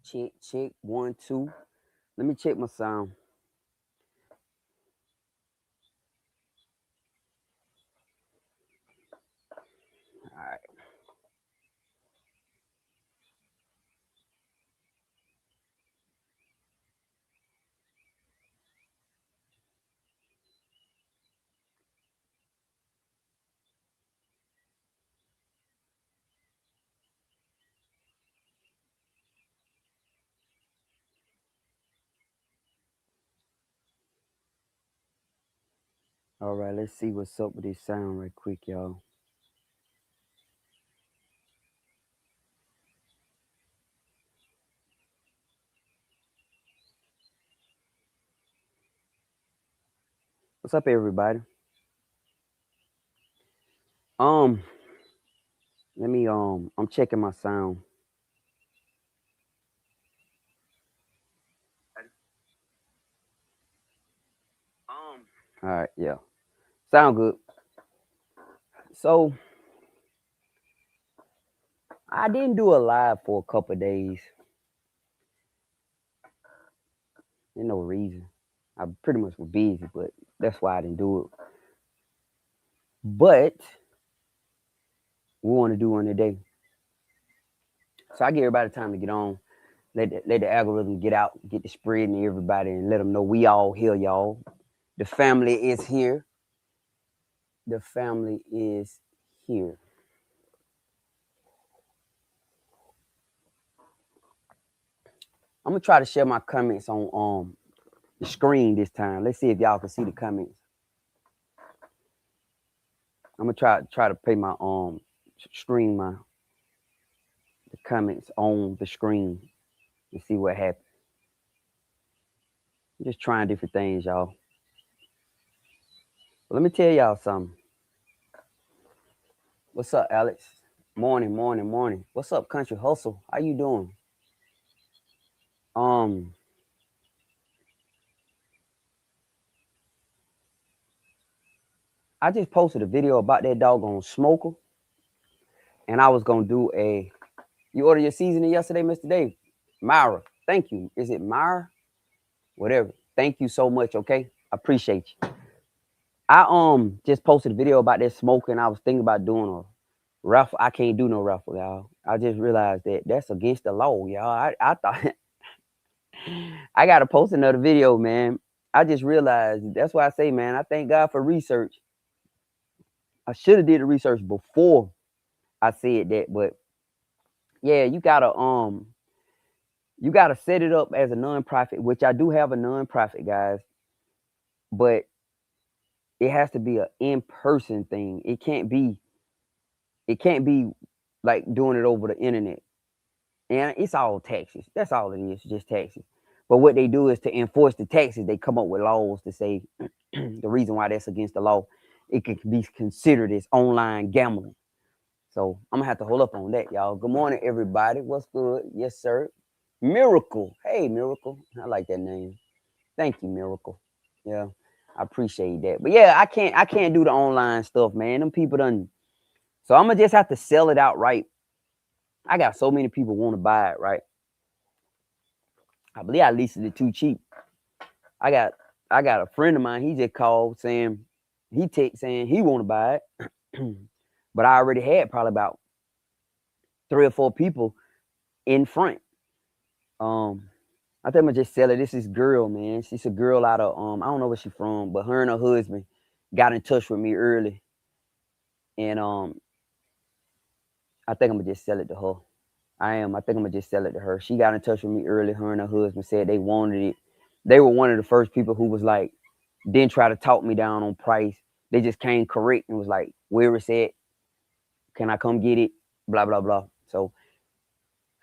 Check, check, 1, 2. Let me check my sound. All right. All right, let's see what's up with this sound right quick, y'all. What's up, everybody? Um, let me I'm checking my sound. All right, yeah. Sound good. So I didn't do a live for a couple of days. There's no reason. I pretty much was busy, but that's why I didn't do it. But we want to do one today. So I give everybody time to get on. Let the algorithm get out, get the spread to everybody, and let them know we all here, y'all. The family is here. The family is here. I'm gonna try to share my comments on the screen this time. Let's see if y'all can see the comments. I'm gonna try to pay my screen my the comments on the screen and see what happens. I'm just trying different things, y'all. But let me tell y'all something. What's up, Alex? Morning, morning, morning. What's up, Country Hustle? How you doing? Um, I just posted a video about that doggone smoker, and I was gonna do a. You ordered your seasoning yesterday, Mr. Dave? Myra, thank you. Is it Myra? Whatever. Thank you so much. Okay, I appreciate you. I just posted a video about that smoking. I was thinking about doing a raffle. I can't do no raffle, y'all. I just realized that that's against the law, y'all. I thought I gotta post another video, man. I just realized that's why I say, man, I thank God for research. I should have did the research before I said that, but yeah, you gotta set it up as a nonprofit, which I do have a nonprofit, guys, but it has to be an in-person thing. It can't be like doing it over the internet. And it's all taxes. That's all it is, just taxes. But what they do is to enforce the taxes, they come up with laws to say the reason why that's against the law, it can be considered as online gambling. So I'm gonna have to hold up on that, y'all. Good morning, everybody. What's good? Yes, sir. Miracle. Hey, Miracle. I like that name. Thank you, Miracle. Yeah, I appreciate that. But yeah, I can't do the online stuff, man. Them people done. So I'm gonna just have to sell it outright. I got so many people want to buy it, right? I believe I leased it too cheap. I got I got a friend of mine. He just called saying saying he want to buy it, but I already had probably about 3 or 4 people in front. Um, I think I'm gonna just sell it. This is girl, man. She's a girl out of I don't know where she's from, but her and her husband got in touch with me early, and I think I'm gonna just sell it to her. I am. I think I'm gonna just sell it to her. She got in touch with me early. Her and her husband said they wanted it. They were one of the first people who was like, didn't try to talk me down on price. They just came correct and was like, where it's at? Can I come get it? Blah blah blah. So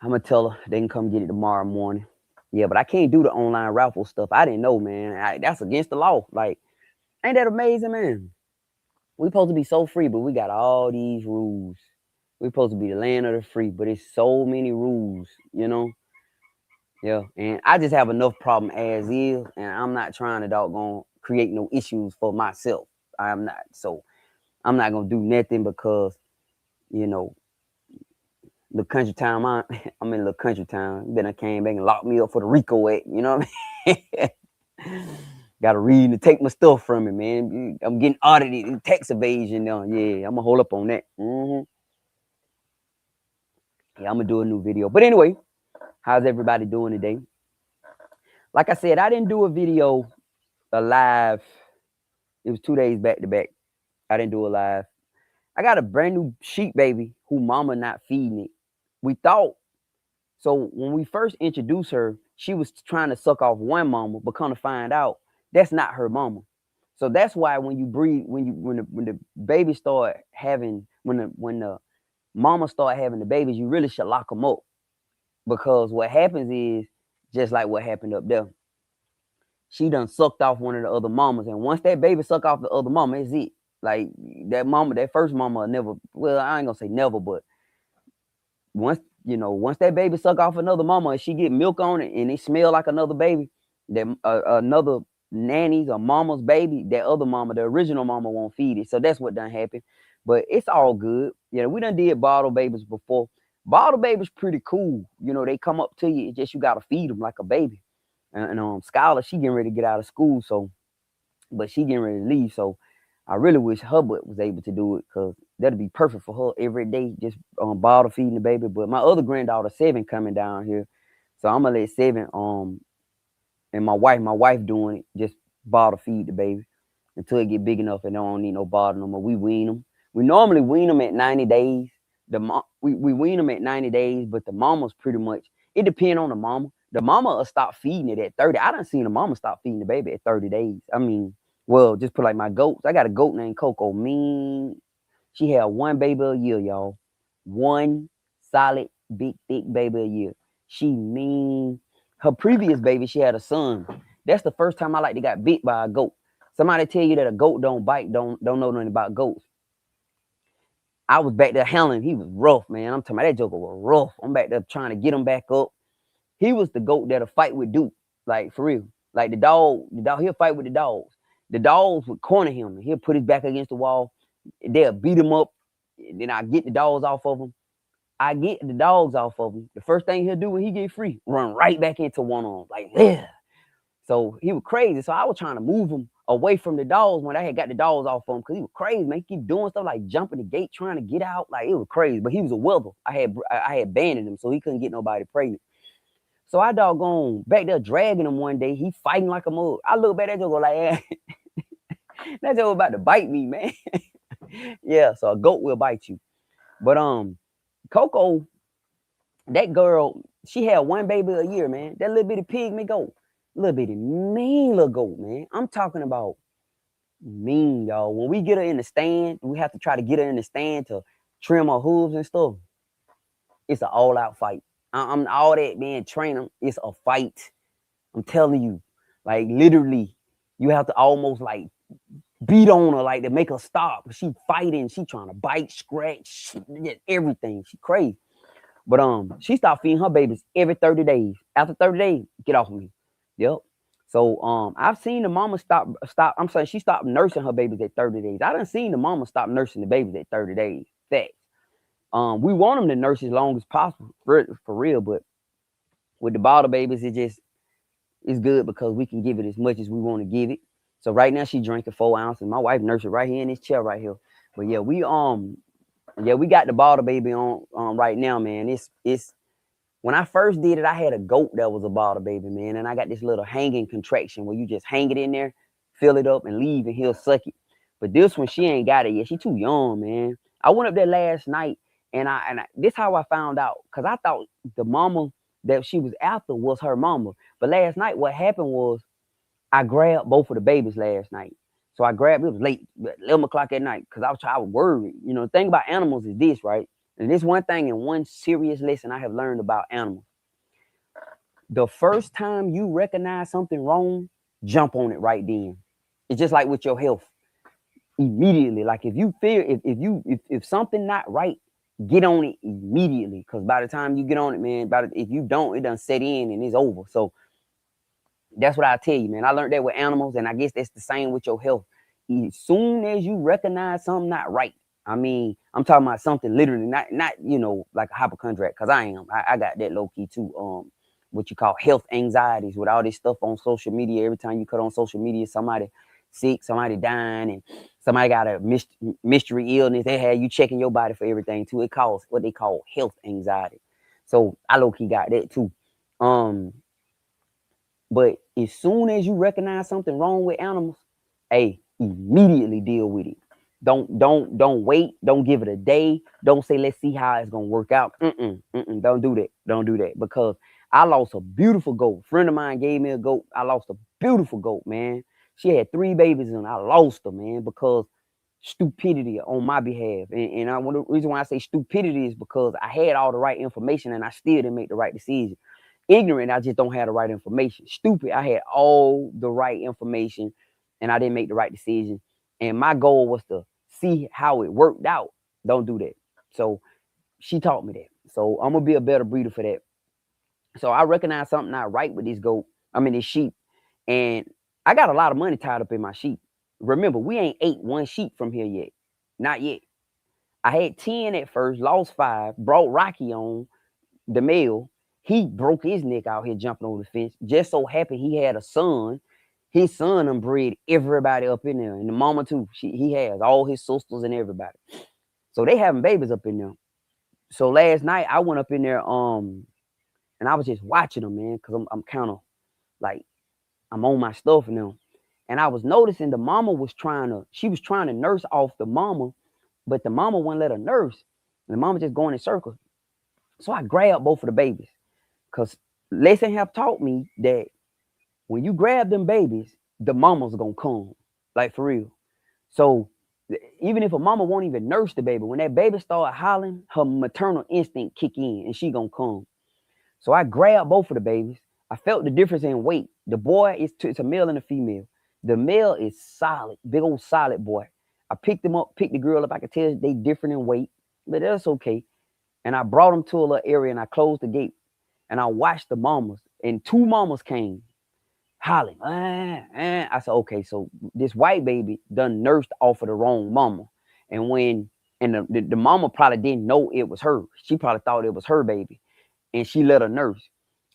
I'm gonna tell her they can come get it tomorrow morning. Yeah, but I can't do the online raffle stuff. I didn't know, man. That's against the law. Like, ain't that amazing, man? We supposed to be so free, but we got all these rules. We supposed to be the land of the free, but it's so many rules, you know. Yeah, and I just have enough problem as is, and I'm not trying to doggone create no issues for myself. I'm not. So I'm not gonna do nothing because you know The country town, I'm in a little country town. Then I came back and locked me up for the RICO Act. You know what I mean? Got to read and take my stuff from it, man. I'm getting audited, tax evasion now. Yeah, I'm gonna hold up on that. Yeah, I'm gonna do a new video. But anyway, how's everybody doing today? Like I said, I didn't do a video live. It was 2 days back to back. I didn't do a live. I got a brand new sheep baby who mama not feeding it. We thought, so when we first introduced her, she was trying to suck off one mama, but come to find out that's not her mama. So that's why when you breed, when the baby start having, when the mama start having the babies, you really should lock them up, because what happens is just like what happened up there. She done sucked off one of the other mamas, and once that baby suck off the other mama, it's it. Like that mama, that first mama never. Well, I ain't gonna say never, but once that baby suck off another mama and she get milk on it and it smell like another baby, that another nanny's or mama's baby, that other mama, the original mama, won't feed it. So that's what done happened. But it's all good. We done did bottle babies before. Bottle babies pretty cool. They come up to you. It's just you gotta feed them like a baby. And Skylar, she getting ready to get out of school, but she getting ready to leave. So I really wish Hubbard was able to do it, because that'd be perfect for her every day, just bottle feeding the baby. But my other granddaughter, Seven, coming down here, so I'm gonna let Seven and my wife doing it, just bottle feed the baby until it get big enough and they don't need no bottle no more. We wean them. We normally wean them at 90 days. We wean them at 90 days, but the mama's pretty much, it depends on the mama. The mama will stop feeding it at 30. I done seen the mama stop feeding the baby at 30 days. I mean, well, just put like my goats. I got a goat named Coco. She had one baby a year, y'all. One solid, big, thick baby a year. She mean. Her previous baby, she had a son. That's the first time I like to got bit by a goat. Somebody tell you that a goat don't bite, don't know nothing about goats. I was back there handling. He was rough, man. I'm talking about that joker was rough. I'm back there trying to get him back up. He was the goat that'll fight with Duke, like for real. Like the dog, he'll fight with the dogs. The dogs would corner him. He'll put his back against the wall. They'll beat him up. Then I get the dogs off of him. The first thing he'll do when he get free, run right back into one of them. Like, yeah. So he was crazy. So I was trying to move him away from the dogs when I had got the dogs off of him, because he was crazy, man. He keep doing stuff like jumping the gate, trying to get out. Like, it was crazy. But he was a wether. I had banded him, so he couldn't get nobody pregnant. So I doggone back there dragging him one day. He fighting like a mug. I look back at that joke like, that joke about to bite me, man. Yeah, so a goat will bite you. But Coco, that girl, she had one baby a year, man. That little bitty pygmy goat. Little bitty mean little goat, man. I'm talking about mean, y'all. When we get her in the stand, we have to try to get her in the stand to trim her hooves and stuff. It's an all-out fight. I'm all that, man, training. It's a fight. I'm telling you. Like, literally, you have to almost, like, beat on her, like, to make her stop. She fighting. She trying to bite, scratch, everything. She crazy. But she stopped feeding her babies every 30 days. After 30 days, get off of me. Yep. So I've seen the mama stop. I'm saying she stopped nursing her babies at 30 days. I done seen the mama stop nursing the babies at 30 days. Facts. We want them to nurse as long as possible, for real. But with the bottle babies, it's good because we can give it as much as we want to give it. So right now she drinking 4 ounces. My wife nursed it right here in this chair right here. But yeah, we got the bottle baby on right now, man. It's when I first did it, I had a goat that was a bottle baby, man, and I got this little hanging contraction where you just hang it in there, fill it up, and leave, and he'll suck it. But this one, she ain't got it yet. She too young, man. I went up there last night, and this how I found out, because I thought the mama that she was after was her mama. But last night, what happened was I grabbed both of the babies last night. So I grabbed, it was late, 11 o'clock at night, because I was worried. The thing about animals is this, right? And this one thing and one serious lesson I have learned about animals. The first time you recognize something wrong, jump on it right then. It's just like with your health. Immediately. Like if you feel, if something not right, get on it immediately. Because by the time you get on it, man, if you don't, it done set in and it's over. So that's what I tell you, man. I learned that with animals, and I guess that's the same with your health. As soon as you recognize something not right, I mean, I'm talking about something literally, not you know, like a hypochondriac, because I am. I got that low key too. What you call health anxieties with all this stuff on social media. Every time you cut on social media, somebody sick, somebody dying, and somebody got a mystery illness. They had you checking your body for everything too. It causes what they call health anxiety. So I low key got that too. Um, but as soon as you recognize something wrong with animals, hey, immediately deal with it. Don't wait. Don't give it a day. Don't say let's see how it's gonna work out. Don't do that. Don't do that because I lost a beautiful goat. A friend of mine gave me a goat. I lost a beautiful goat, man. She had 3 babies and I lost her, man, because stupidity on my behalf. The reason why I say stupidity is because I had all the right information and I still didn't make the right decision. Ignorant, I just don't have the right information. Stupid, I had all the right information and I didn't make the right decision. And my goal was to see how it worked out. Don't do that. So she taught me that. So I'm gonna be a better breeder for that. So I recognize something not right with this goat. I mean this sheep. And I got a lot of money tied up in my sheep. Remember, we ain't ate one sheep from here yet. Not yet. I had 10 at first, lost 5, brought Rocky on, the male. He broke his neck out here jumping over the fence. Just so happened he had a son. His son bred everybody up in there. And the mama too. He has all his sisters and everybody. So they having babies up in there. So last night I went up in there, and I was just watching them, man, because I'm kind of like I'm on my stuff now. And I was noticing the mama was trying to nurse off the mama, but the mama wouldn't let her nurse. And the mama just going in circles. So I grabbed both of the babies. Because lesson have taught me that when you grab them babies, the mama's gonna come. Like for real. So even if a mama won't even nurse the baby, when that baby start hollering, her maternal instinct kick in and she gonna come. So I grabbed both of the babies. I felt the difference in weight. The boy it's a male and a female. The male is solid, big old solid boy. I picked them up, picked the girl up. I could tell they different in weight, but that's okay. And I brought them to a little area and I closed the gate. And I watched the mamas, and 2 mamas came hollering. I said, okay, so this white baby done nursed off of the wrong mama. And the mama probably didn't know it was her. She probably thought it was her baby. And she let her nurse.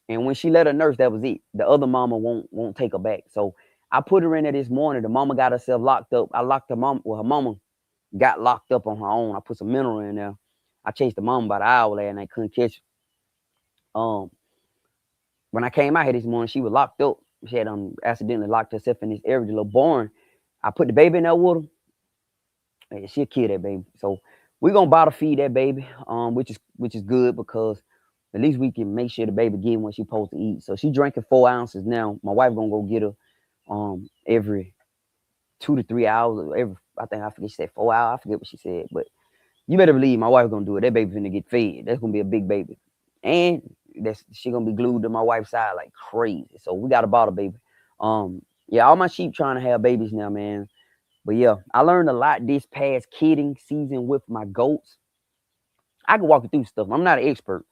And when she let her nurse, that was it. The other mama won't take her back. So I put her in there this morning. The mama got herself locked up. I locked her mama. Well, her mama got locked up on her own. I put some mineral in there. I chased the mama about an hour last night. Couldn't catch her. When I came out here this morning, she was locked up. She had accidentally locked herself in this area, the little barn. I put the baby in there with her. And she'll kill that baby. So we're gonna bottle feed that baby, which is good because at least we can make sure the baby get what she's supposed to eat. So she's drinking 4 ounces now. My wife gonna go get her every 2 to 3 hours. I forget she said 4 hours. I forget what she said, but you better believe my wife gonna do it. That baby's gonna get fed. That's gonna be a big baby. And she gonna be glued to my wife's side like crazy. So we got a bottle baby. Yeah, all my sheep trying to have babies now, man. But yeah, I learned a lot this past kidding season with my goats. I can walk you through stuff. I'm not an expert.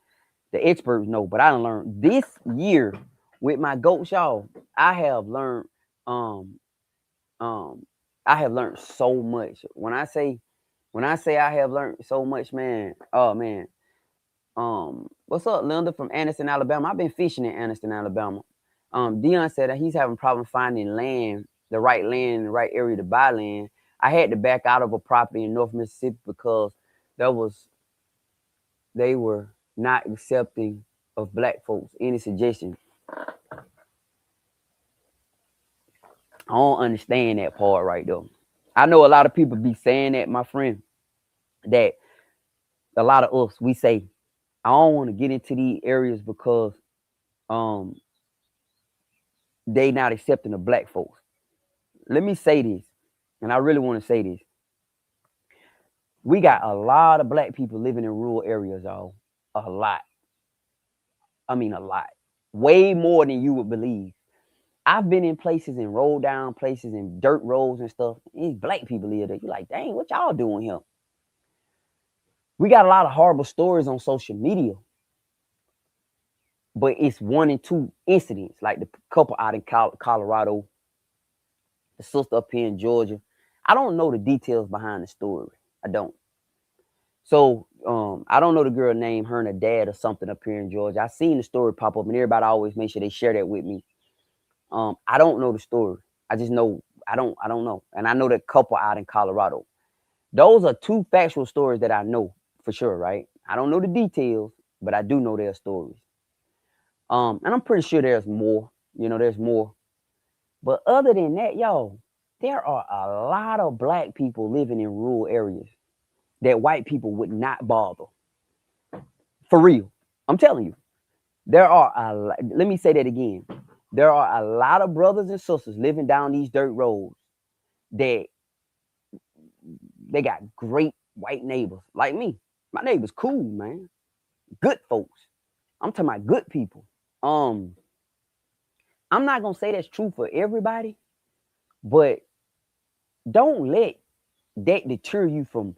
The experts know, but I done learned this year with my goats, y'all. I have learned um um I have learned so much. When I say I have learned so much, man, oh man. What's up, Linda from Anniston, Alabama? I've been fishing in Anniston, Alabama. Dion said that he's having problem finding land, the right land, in the right area to buy land. I had to back out of a property in North Mississippi because they were not accepting of black folks. Any suggestion? I don't understand that part right there. I know a lot of people be saying that, my friend, that a lot of us, we say, I don't want to get into these areas because um they not accepting of black folks. Let me say this, and I really want to say this. We got a lot of black people living in rural areas, y'all. A lot. I mean, a lot. Way more than you would believe. I've been in places and rolled down places and dirt roads and stuff. These black people live there. You're like, dang, what y'all doing here? We got a lot of horrible stories on social media, but it's 1 and 2 incidents, like the couple out in Colorado, the sister up here in Georgia. I don't know the details behind the story. I don't. So I don't know the girl name, her and her dad or something up here in Georgia. I seen the story pop up, and everybody always make sure they share that with me. I don't know the story. I just know I don't know. And I know that couple out in Colorado. Those are two factual stories that I know for sure, right? I don't know the details, but I do know their stories. And I'm pretty sure there's more. You know, there's more. But other than that, y'all, there are a lot of black people living in rural areas that white people would not bother. For real. I'm telling you. Let me say that again. There are a lot of brothers and sisters living down these dirt roads that they got great white neighbors like me. My neighbor's cool, man. Good folks. I'm talking about good people. Um, I'm not gonna say that's true for everybody, but don't let that deter you from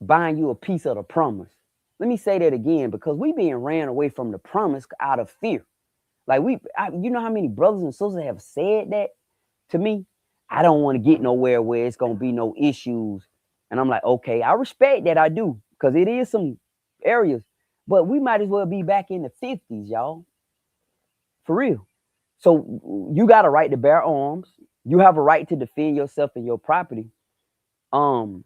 buying you a piece of the promise. Let me say that again because we being ran away from the promise out of fear. Like you know how many brothers and sisters have said that to me? I don't want to get nowhere where it's gonna be no issues. And I'm like, okay, I respect that I do, because it is some areas, but we might as well be back in the 50s, y'all. For real. So you got a right to bear arms. You have a right to defend yourself and your property. Um,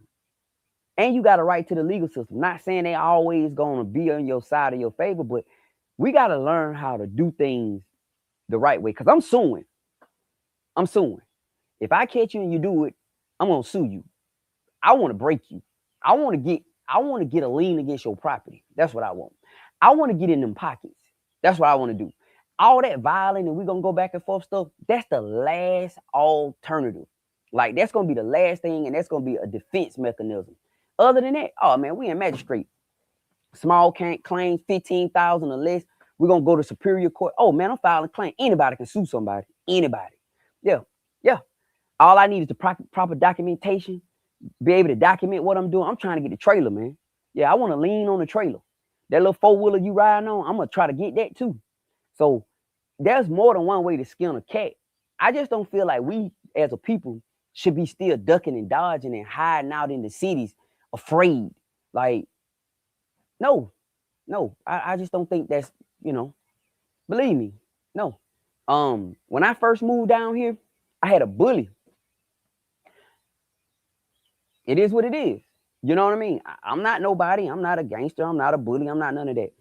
and you got a right to the legal system. Not saying they always gonna be on your side of your favor, but we gotta learn how to do things the right way. Cause I'm suing. I'm suing. If I catch you and you do it, I'm gonna sue you. I want to break you. I want to get a lien against your property. That's what I want. I want to get in them pockets. That's what I want to do. All that violent and we're gonna go back and forth stuff, that's the last alternative. Like that's gonna be the last thing, and that's gonna be a defense mechanism. Other than that, oh man, we in magistrate. Small claims, 15,000 or less. We're gonna go to superior court. Oh man, I'm filing a claim. Anybody can sue somebody. Anybody. Yeah, yeah. All I need is the proper documentation, be able to document what I'm doing. I'm trying to get the trailer, man. Yeah, I want to lean on the trailer. That little four-wheeler you riding on, I'm going to try to get that too. So there's more than one way to skin a cat. I just don't feel like we as a people should be still ducking and dodging and hiding out in the cities afraid. Like, no, no. I just don't think that's, believe me, no. When I first moved down here, I had a bully. It is what it is. You know what I mean? I'm not nobody. I'm not a gangster. I'm not a bully. I'm not none of that.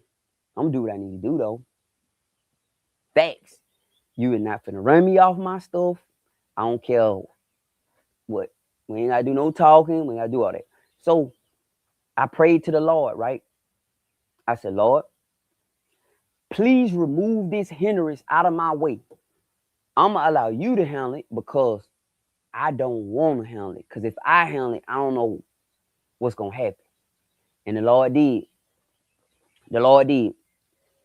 I'm gonna do what I need to do though. Facts. You are not finna run me off my stuff. I don't care what. We ain't gotta do no talking. We ain't gotta do all that. So I prayed to the Lord, right? I said, Lord, please remove this hindrance out of my way. I'm gonna allow you to handle it because I don't want to handle it. Because if I handle it, I don't know what's gonna happen. And the Lord did. The Lord did.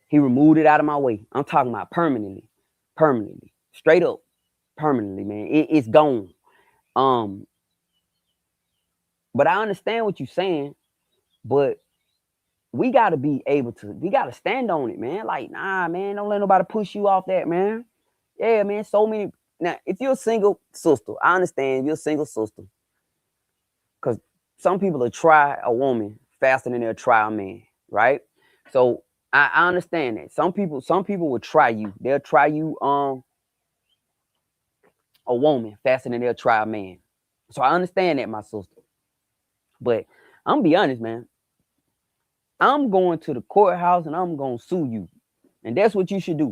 He removed it out of my way. I'm talking about permanently. Permanently. Straight up. Permanently, man. It's gone. But I understand what you're saying, but we gotta stand on it, man. Like, nah, man, don't let nobody push you off that, man. Yeah, man. So many. Now, if you're a single sister, I understand if you're a single sister. Because some people will try a woman faster than they'll try a man, right? So I understand that. Some people will try you. They'll try you a woman faster than they'll try a man. So I understand that, my sister. But I'm gonna be honest, man. I'm going to the courthouse and I'm gonna sue you. And that's what you should do.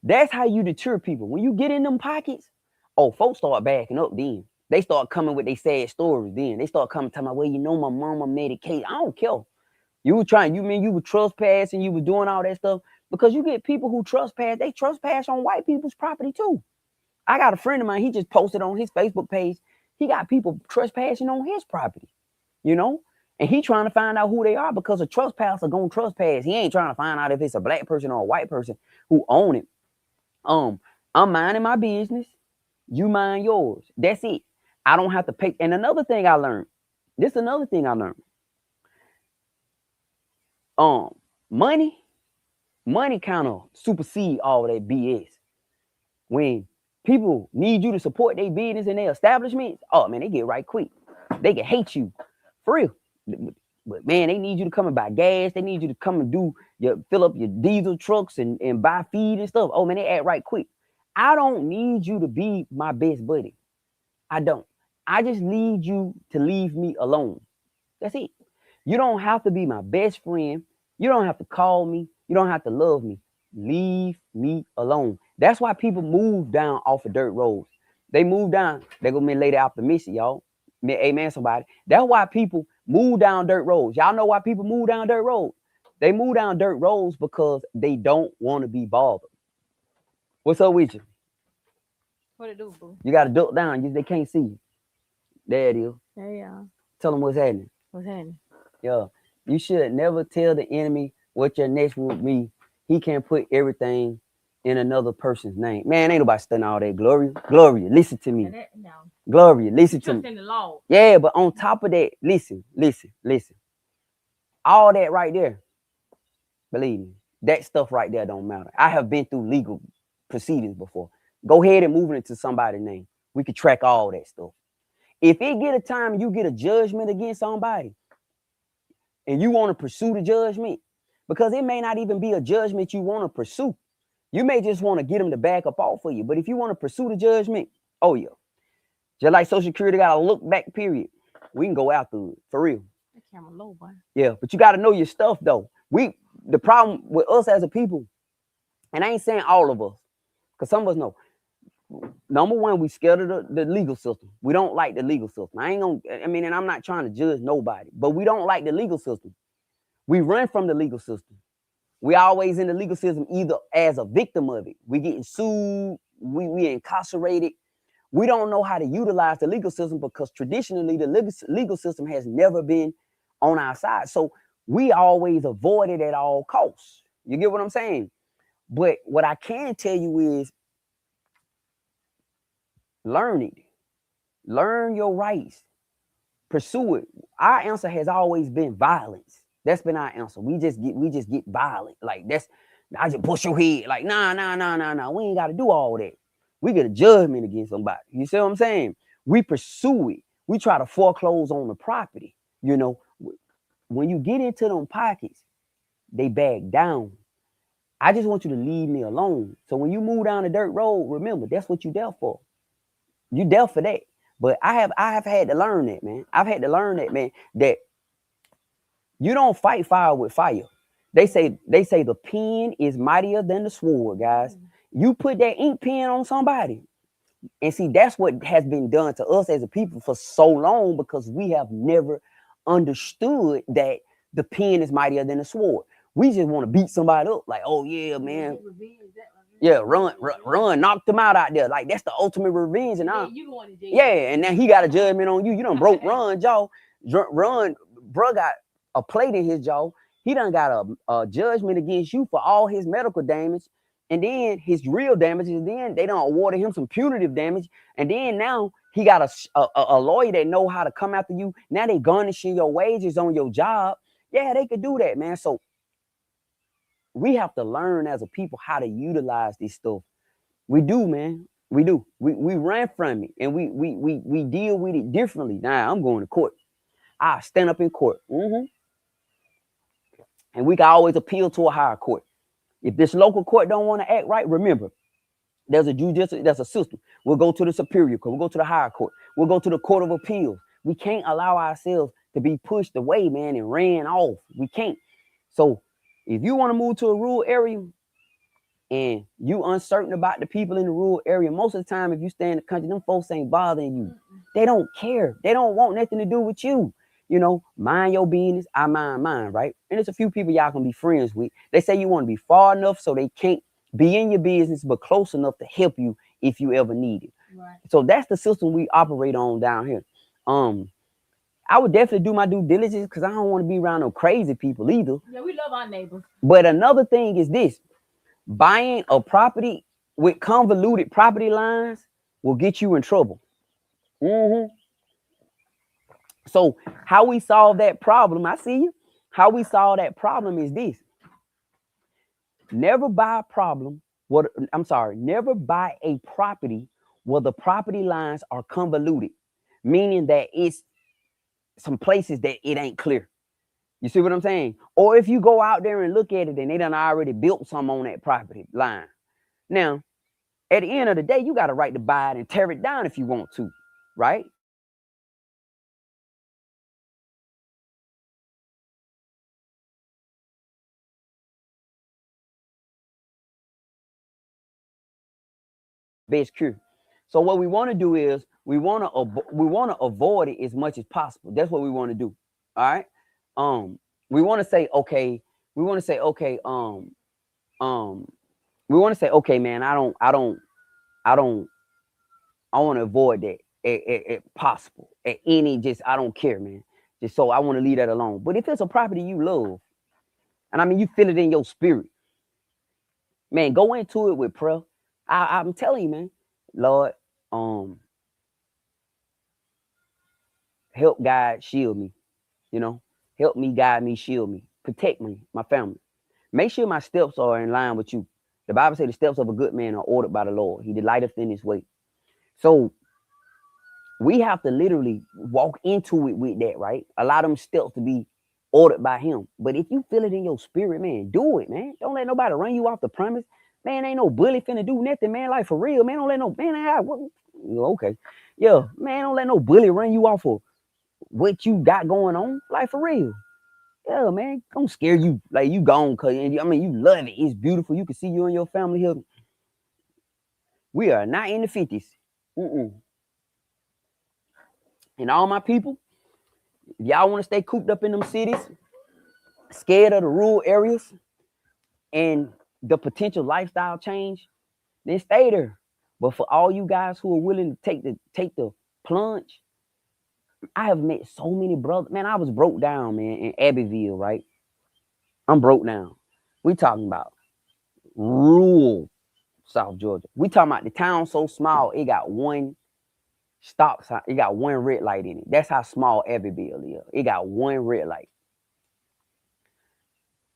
That's how you deter people. When you get in them pockets, oh, folks start backing up then. They start coming with their sad stories then. They start coming to my way, my mama medicated. I don't care. You were trespassing, you were doing all that stuff. Because you get people who trespass, they trespass on white people's property too. I got a friend of mine, he just posted on his Facebook page, he got people trespassing on his property, and he trying to find out who they are because a trespasser gonna trespass. He ain't trying to find out if it's a black person or a white person who own it. I'm minding my business. You mind yours. That's it. I don't have to pay. And another thing I learned. Money kind of supersede all that BS. When people need you to support their business and their establishments, oh man, they get right quick. They can hate you. For real. But man, they need you to come and buy gas. They need you to come and fill up your diesel trucks and buy feed and stuff. Oh man, they act right quick. I don't need you to be my best buddy. I don't. I just need you to leave me alone. That's it. You don't have to be my best friend. You don't have to call me. You don't have to love me. Leave me alone. That's why people move down off of dirt roads. They move down. They gonna be later optimistic, y'all. Amen, somebody. That's why people move down dirt roads. Y'all know why people move down dirt roads? They move down dirt roads because they don't want to be bothered. What's up with you? What it do, boo? You got to duck down. They can't see you. There it is. Hey, y'all. Tell them what's happening. What's happening? Yeah. You should never tell the enemy what your next will be. He can't put everything in another person's name. Man, ain't nobody studying all that. Gloria, listen to me. No. Gloria, listen to me. In the law. Yeah, but on top of that, listen. All that right there, believe me, that stuff right there don't matter. I have been through legal proceedings before. Go ahead and move it into somebody's name. We could track all that stuff. If it get a time you get a judgment against somebody and you want to pursue the judgment, because it may not even be a judgment you want to pursue. You may just want to get them to back up off of you. But if you want to pursue the judgment, oh yeah. Just like Social Security got a look back period. We can go after it, for real. That camera low, boy. Yeah, but you got to know your stuff though. The problem with us as a people, and I ain't saying all of us, because some of us know. Number one, we scared of the legal system. We don't like the legal system. And I'm not trying to judge nobody, but we don't like the legal system. We run from the legal system. We always in the legal system either as a victim of it. We getting sued. We incarcerated. We don't know how to utilize the legal system because traditionally the legal system has never been on our side. So we always avoid it at all costs. You get what I'm saying? But what I can tell you is learn it. Learn your rights. Pursue it. Our answer has always been violence. That's been our answer. We just get violent. Like I just push your head. Like, nah. We ain't got to do all that. We get a judgment against somebody. You see what I'm saying? We pursue it. We try to foreclose on the property. You know, when you get into them pockets, they back down. I just want you to leave me alone. So when you move down the dirt road, remember, that's what you dealt for. You dealt for that. But I have had to learn that, man. I've had to learn that, man, that you don't fight fire with fire. They say the pen is mightier than the sword, guys. You put that ink pen on somebody. And see, that's what has been done to us as a people for so long because we have never understood that the pen is mightier than the sword. We just want to beat somebody up. Like, oh, yeah, man. Yeah, run, knock them out there. Like, that's the ultimate revenge. And and now he got a judgment on you. You done broke Ron jaw. Ron, bro, got a plate in his jaw. He done got a judgment against you for all his medical damage. And then his real damages, then they done awarded him some punitive damage. And then now he got a lawyer that know how to come after you. Now they garnishing your wages on your job. Yeah, they could do that, man. So we have to learn as a people how to utilize this stuff. We do, man. We do. We ran from it and we deal with it differently. Now I'm going to court. I stand up in court. And we can always appeal to a higher court. If this local court don't want to act right, remember, there's a system. We'll go to the superior court. We'll go to the higher court. We'll go to the court of appeals. We can't allow ourselves to be pushed away, man, and ran off. We can't. So if you want to move to a rural area and you uncertain about the people in the rural area, most of the time, if you stay in the country, them folks ain't bothering you. They don't care. They don't want nothing to do with you. You know, mind your business, I mind mine, right? And there's a few people y'all can be friends with. They say you want to be far enough so they can't be in your business, but close enough to help you if you ever need it. Right. So that's the system we operate on down here. I would definitely do my due diligence because I don't want to be around no crazy people either. Yeah, we love our neighbors. But another thing is this: buying a property with convoluted property lines will get you in trouble. So how we solve that problem, I see you. How we solve that problem is this. Never buy a problem. Never buy a property where the property lines are convoluted, meaning that it's some places that it ain't clear. You see what I'm saying? Or if you go out there and look at it and they done already built some on that property line. Now, at the end of the day, you got a right to buy it and tear it down if you want to, right? Best cure. So what we want to do is we want to avoid it as much as possible. That's what we want to do. All right. We want to say okay. We want to say okay. Um, we want to say okay, man. I don't. I want to avoid that at possible at any. Just I don't care, man. Just so I want to leave that alone. But if it's a property you love, and I mean you feel it in your spirit, man, go into it with prayer. I'm telling you, man, Lord, help guide, shield me, you know, help me, guide me, shield me, protect me, my family. Make sure my steps are in line with you. The Bible says the steps of a good man are ordered by the Lord. He delighteth in his way. So we have to literally walk into it with that, right? Allow them steps to be ordered by him. But if you feel it in your spirit, man, do it, man. Don't let nobody run you off the premise. Man, ain't no bully finna do nothing, man. Like for real, man. Don't let no man. Okay, yeah, man. Don't let no bully run you off of what you got going on. Like for real, yeah, man. Don't scare you like you gone, cause I mean you love it. It's beautiful. You can see you and your family here. We are not in the 50s. And all my people, if y'all want to stay cooped up in them cities, scared of the rural areas and the potential lifestyle change, then stay there. But for all you guys who are willing to take the plunge, I have met so many brothers. Man, I was broke down, man, in Abbeville, right? I'm broke down. We talking about rural South Georgia. We talking about the town so small, it got one stop sign. It got one red light in it. That's how small Abbeville is. It got one red light.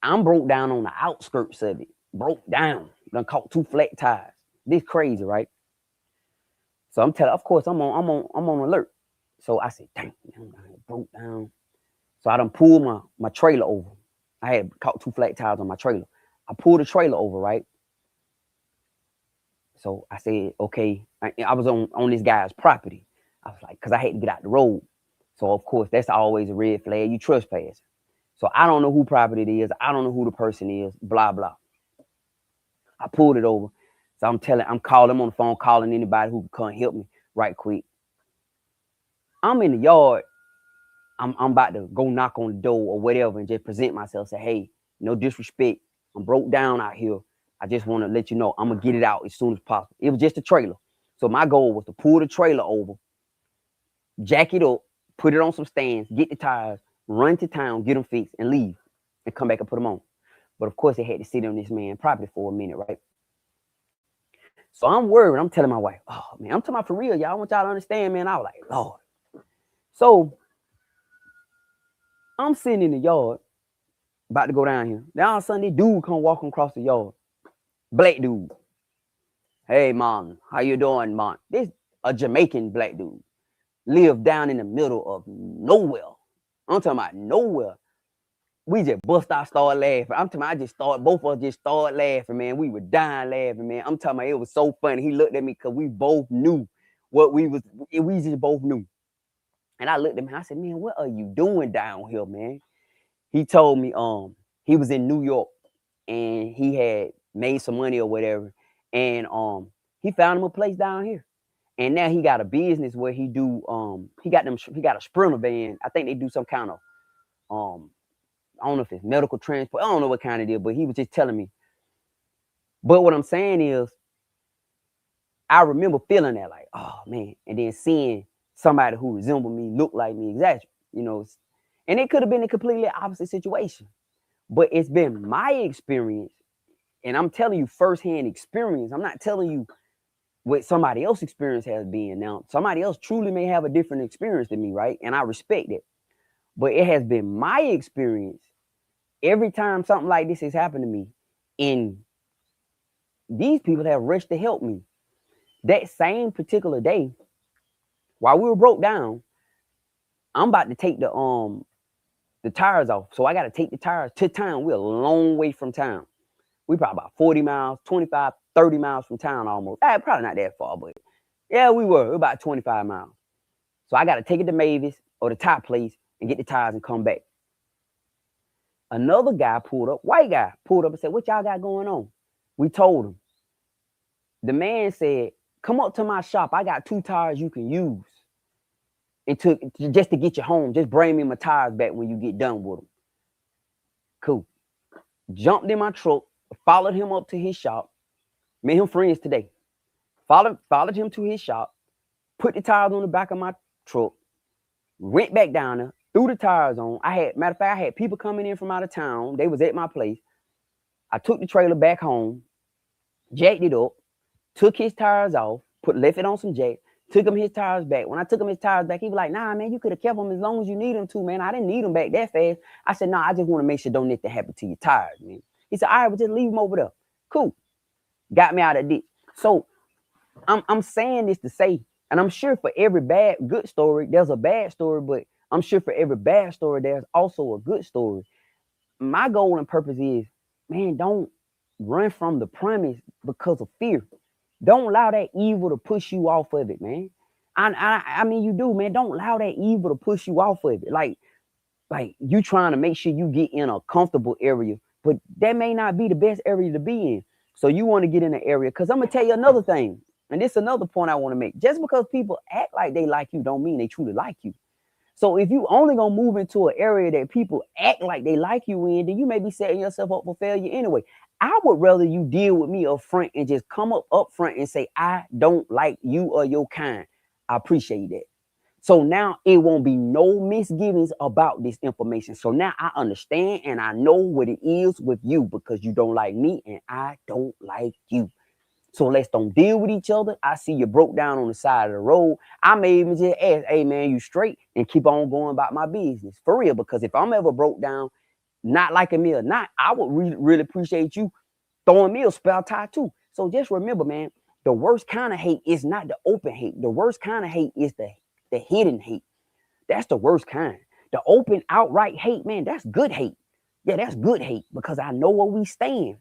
I'm broke down on the outskirts of it. Broke down. Done caught 2 flat tires. This crazy, right? So I'm telling, of course, I'm on alert. So I said, dang, man, I broke down. So I done pulled my trailer over. I had caught 2 flat tires on my trailer. I pulled the trailer over, right? So I said, okay, I was on this guy's property. I was like, because I had to get out the road. So of course, that's always a red flag. You trespass. So I don't know who property it is. I don't know who the person is. Blah blah. I pulled it over. So I'm calling them on the phone, calling anybody who can come help me right quick. I'm in the yard. I'm about to go knock on the door or whatever and just present myself. Say, hey, no disrespect. I'm broke down out here. I just want to let you know I'm gonna get it out as soon as possible. It was just a trailer. So my goal was to pull the trailer over, jack it up, put it on some stands, get the tires, run to town, get them fixed, and leave, and come back and put them on. But of course, they had to sit on this man's property for a minute, right? So I'm worried. I'm telling my wife, oh man, I'm talking about for real, y'all. I want y'all to understand, man. I was like, Lord. So I'm sitting in the yard, about to go down here. Now all of a sudden, this dude come walking across the yard. Black dude. Hey, man, how you doing, man? This a Jamaican black dude. Live down in the middle of nowhere. I'm talking about nowhere. We just bust out, start laughing. I'm talking about both of us just started laughing, man. We were dying laughing, man. I'm talking about it was so funny. He looked at me because we both knew what we just both knew. And I looked at him and I said, man, what are you doing down here, man? He told me he was in New York and he had made some money or whatever. And he found him a place down here. And now he got a business where he got a Sprinter van. I think they do some kind of I don't know if it's medical transport. I don't know what kind it is, but he was just telling me. But what I'm saying is, I remember feeling that like, oh man, and then seeing somebody who resembled me, looked like me, exactly, and it could have been a completely opposite situation. But it's been my experience, and I'm telling you firsthand experience. I'm not telling you what somebody else's experience has been. Now, somebody else truly may have a different experience than me, right? And I respect it. But it has been my experience every time something like this has happened to me, and these people have rushed to help me. That same particular day, while we were broke down, I'm about to take the the tires off. So I got to take the tires to town. We're a long way from town. We probably about 40 miles, 25, 30 miles from town almost. Probably not that far, but yeah, we were about 25 miles. So I got to take it to Mavis or the tire place and get the tires and come back. Another guy pulled up, white guy pulled up and said, what y'all got going on? We told him. The man said, come up to my shop. I got 2 tires you can use. And just to get you home, just bring me my tires back when you get done with them. Cool. Jumped in my truck, followed him up to his shop. Made him friends today. Followed him to his shop, put the tires on the back of my truck, went back down there, threw the tires on. Matter of fact, I had people coming in from out of town. They was at my place. I took the trailer back home, jacked it up, took his tires off, left it on some jack, took him his tires back. When I took him his tires back, he was like, nah, man, you could have kept them as long as you need them to, man. I didn't need them back that fast. I said, nah, I just want to make sure don't let that happen to your tires, man. He said, all right, well, just leave them over there. Cool. Got me out of ditch. So I'm saying this to say, and I'm sure for every good story, there's a bad story, but I'm sure for every bad story, there's also a good story. My goal and purpose is, man, don't run from the promise because of fear. Don't allow that evil to push you off of it, man. I mean, you do, man. Don't allow that evil to push you off of it. Like you trying to make sure you get in a comfortable area, but that may not be the best area to be in. So you want to get in an area, because I'm going to tell you another thing. And this is another point I want to make. Just because people act like they like you don't mean they truly like you. So if you only going to move into an area that people act like they like you in, then you may be setting yourself up for failure anyway. I would rather you deal with me up front and just come up front and say, I don't like you or your kind. I appreciate that. So now it won't be no misgivings about this information. So now I understand and I know what it is with you, because you don't like me and I don't like you. So let's don't deal with each other. I see you broke down on the side of the road. I may even just ask, hey, man, you straight? And keep on going about my business. For real, because if I'm ever broke down, not liking me or not, I would really appreciate you throwing me a spell tie too. So just remember, man, the worst kind of hate is not the open hate. The worst kind of hate is the hidden hate. That's the worst kind. The open, outright hate, man, that's good hate. Yeah, that's good hate, because I know where we stand.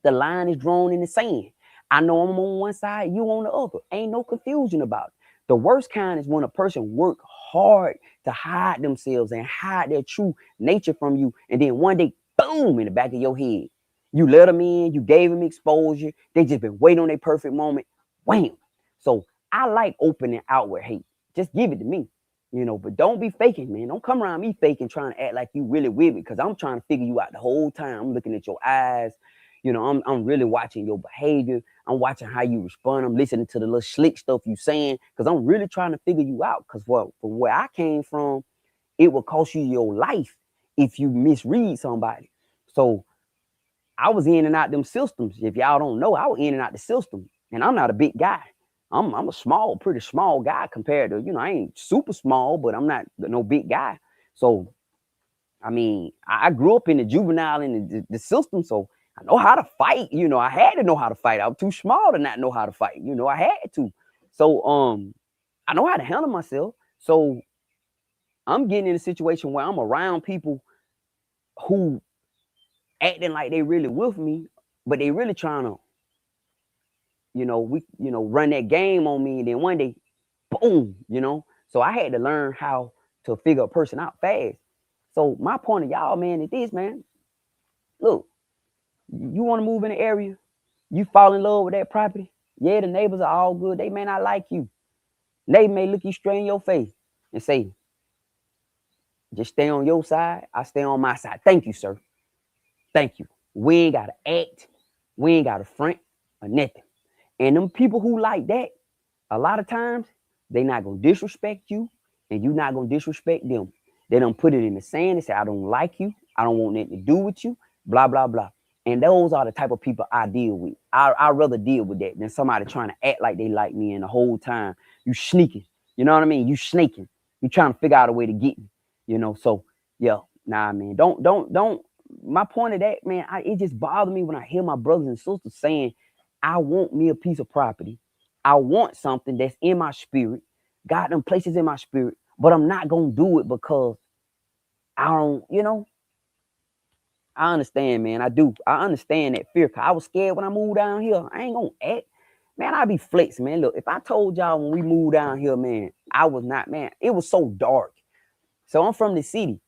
The line is drawn in the sand. I know I'm on one side, you on the other. Ain't no confusion about it. The worst kind is when a person work hard to hide themselves and hide their true nature from you. And then one day, boom, in the back of your head. You let them in, you gave them exposure. They just been waiting on their perfect moment. Wham. So I like open and outward hate. Just give it to me, but don't be faking, man. Don't come around me faking, trying to act like you really with me, because I'm trying to figure you out the whole time. I'm looking at your eyes. I'm really watching your behavior. I'm watching how you respond. I'm listening to the little slick stuff you saying, because I'm really trying to figure you out. Because from where I came from, it will cost you your life if you misread somebody. So I was in and out them systems. If y'all don't know, I was in and out the system. And I'm not a big guy. I'm a pretty small guy compared to, I ain't super small, but I'm not no big guy. So, I mean, I grew up in the juvenile in the system, so I know how to fight. I had to know how to fight. I was too small to not know how to fight. I had to. So, I know how to handle myself. So I'm getting in a situation where I'm around people who acting like they really with me, but they really trying to, run that game on me. And then one day, boom, So I had to learn how to figure a person out fast. So my point of y'all, man, is this, man. Look, you want to move in the area, you fall in love with that property. Yeah, the neighbors are all good. They may not like you. They may look you straight in your face and say, just stay on your side. I stay on my side. Thank you, sir. Thank you. We ain't got to act. We ain't got to front or nothing. And them people who like that, a lot of times, they not going to disrespect you, and you not going to disrespect them. They don't put it in the sand and say, I don't like you. I don't want nothing to do with you, blah, blah, blah. And those are the type of people I deal with. I'd rather deal with that than somebody trying to act like they like me, and the whole time you sneaking. You know what I mean? You snaking. You trying to figure out a way to get me. So yeah, nah, man. Don't. My point of that, man, it just bothers me when I hear my brothers and sisters saying, I want me a piece of property. I want something that's in my spirit. God them places in my spirit, but I'm not gonna do it because I don't, I understand, man. I do. I understand that fear. Cause I was scared when I moved down here. I ain't gonna act. Man, I be flexing, man. Look, if I told y'all when we moved down here, man, I was not, man. It was so dark. So I'm from the city,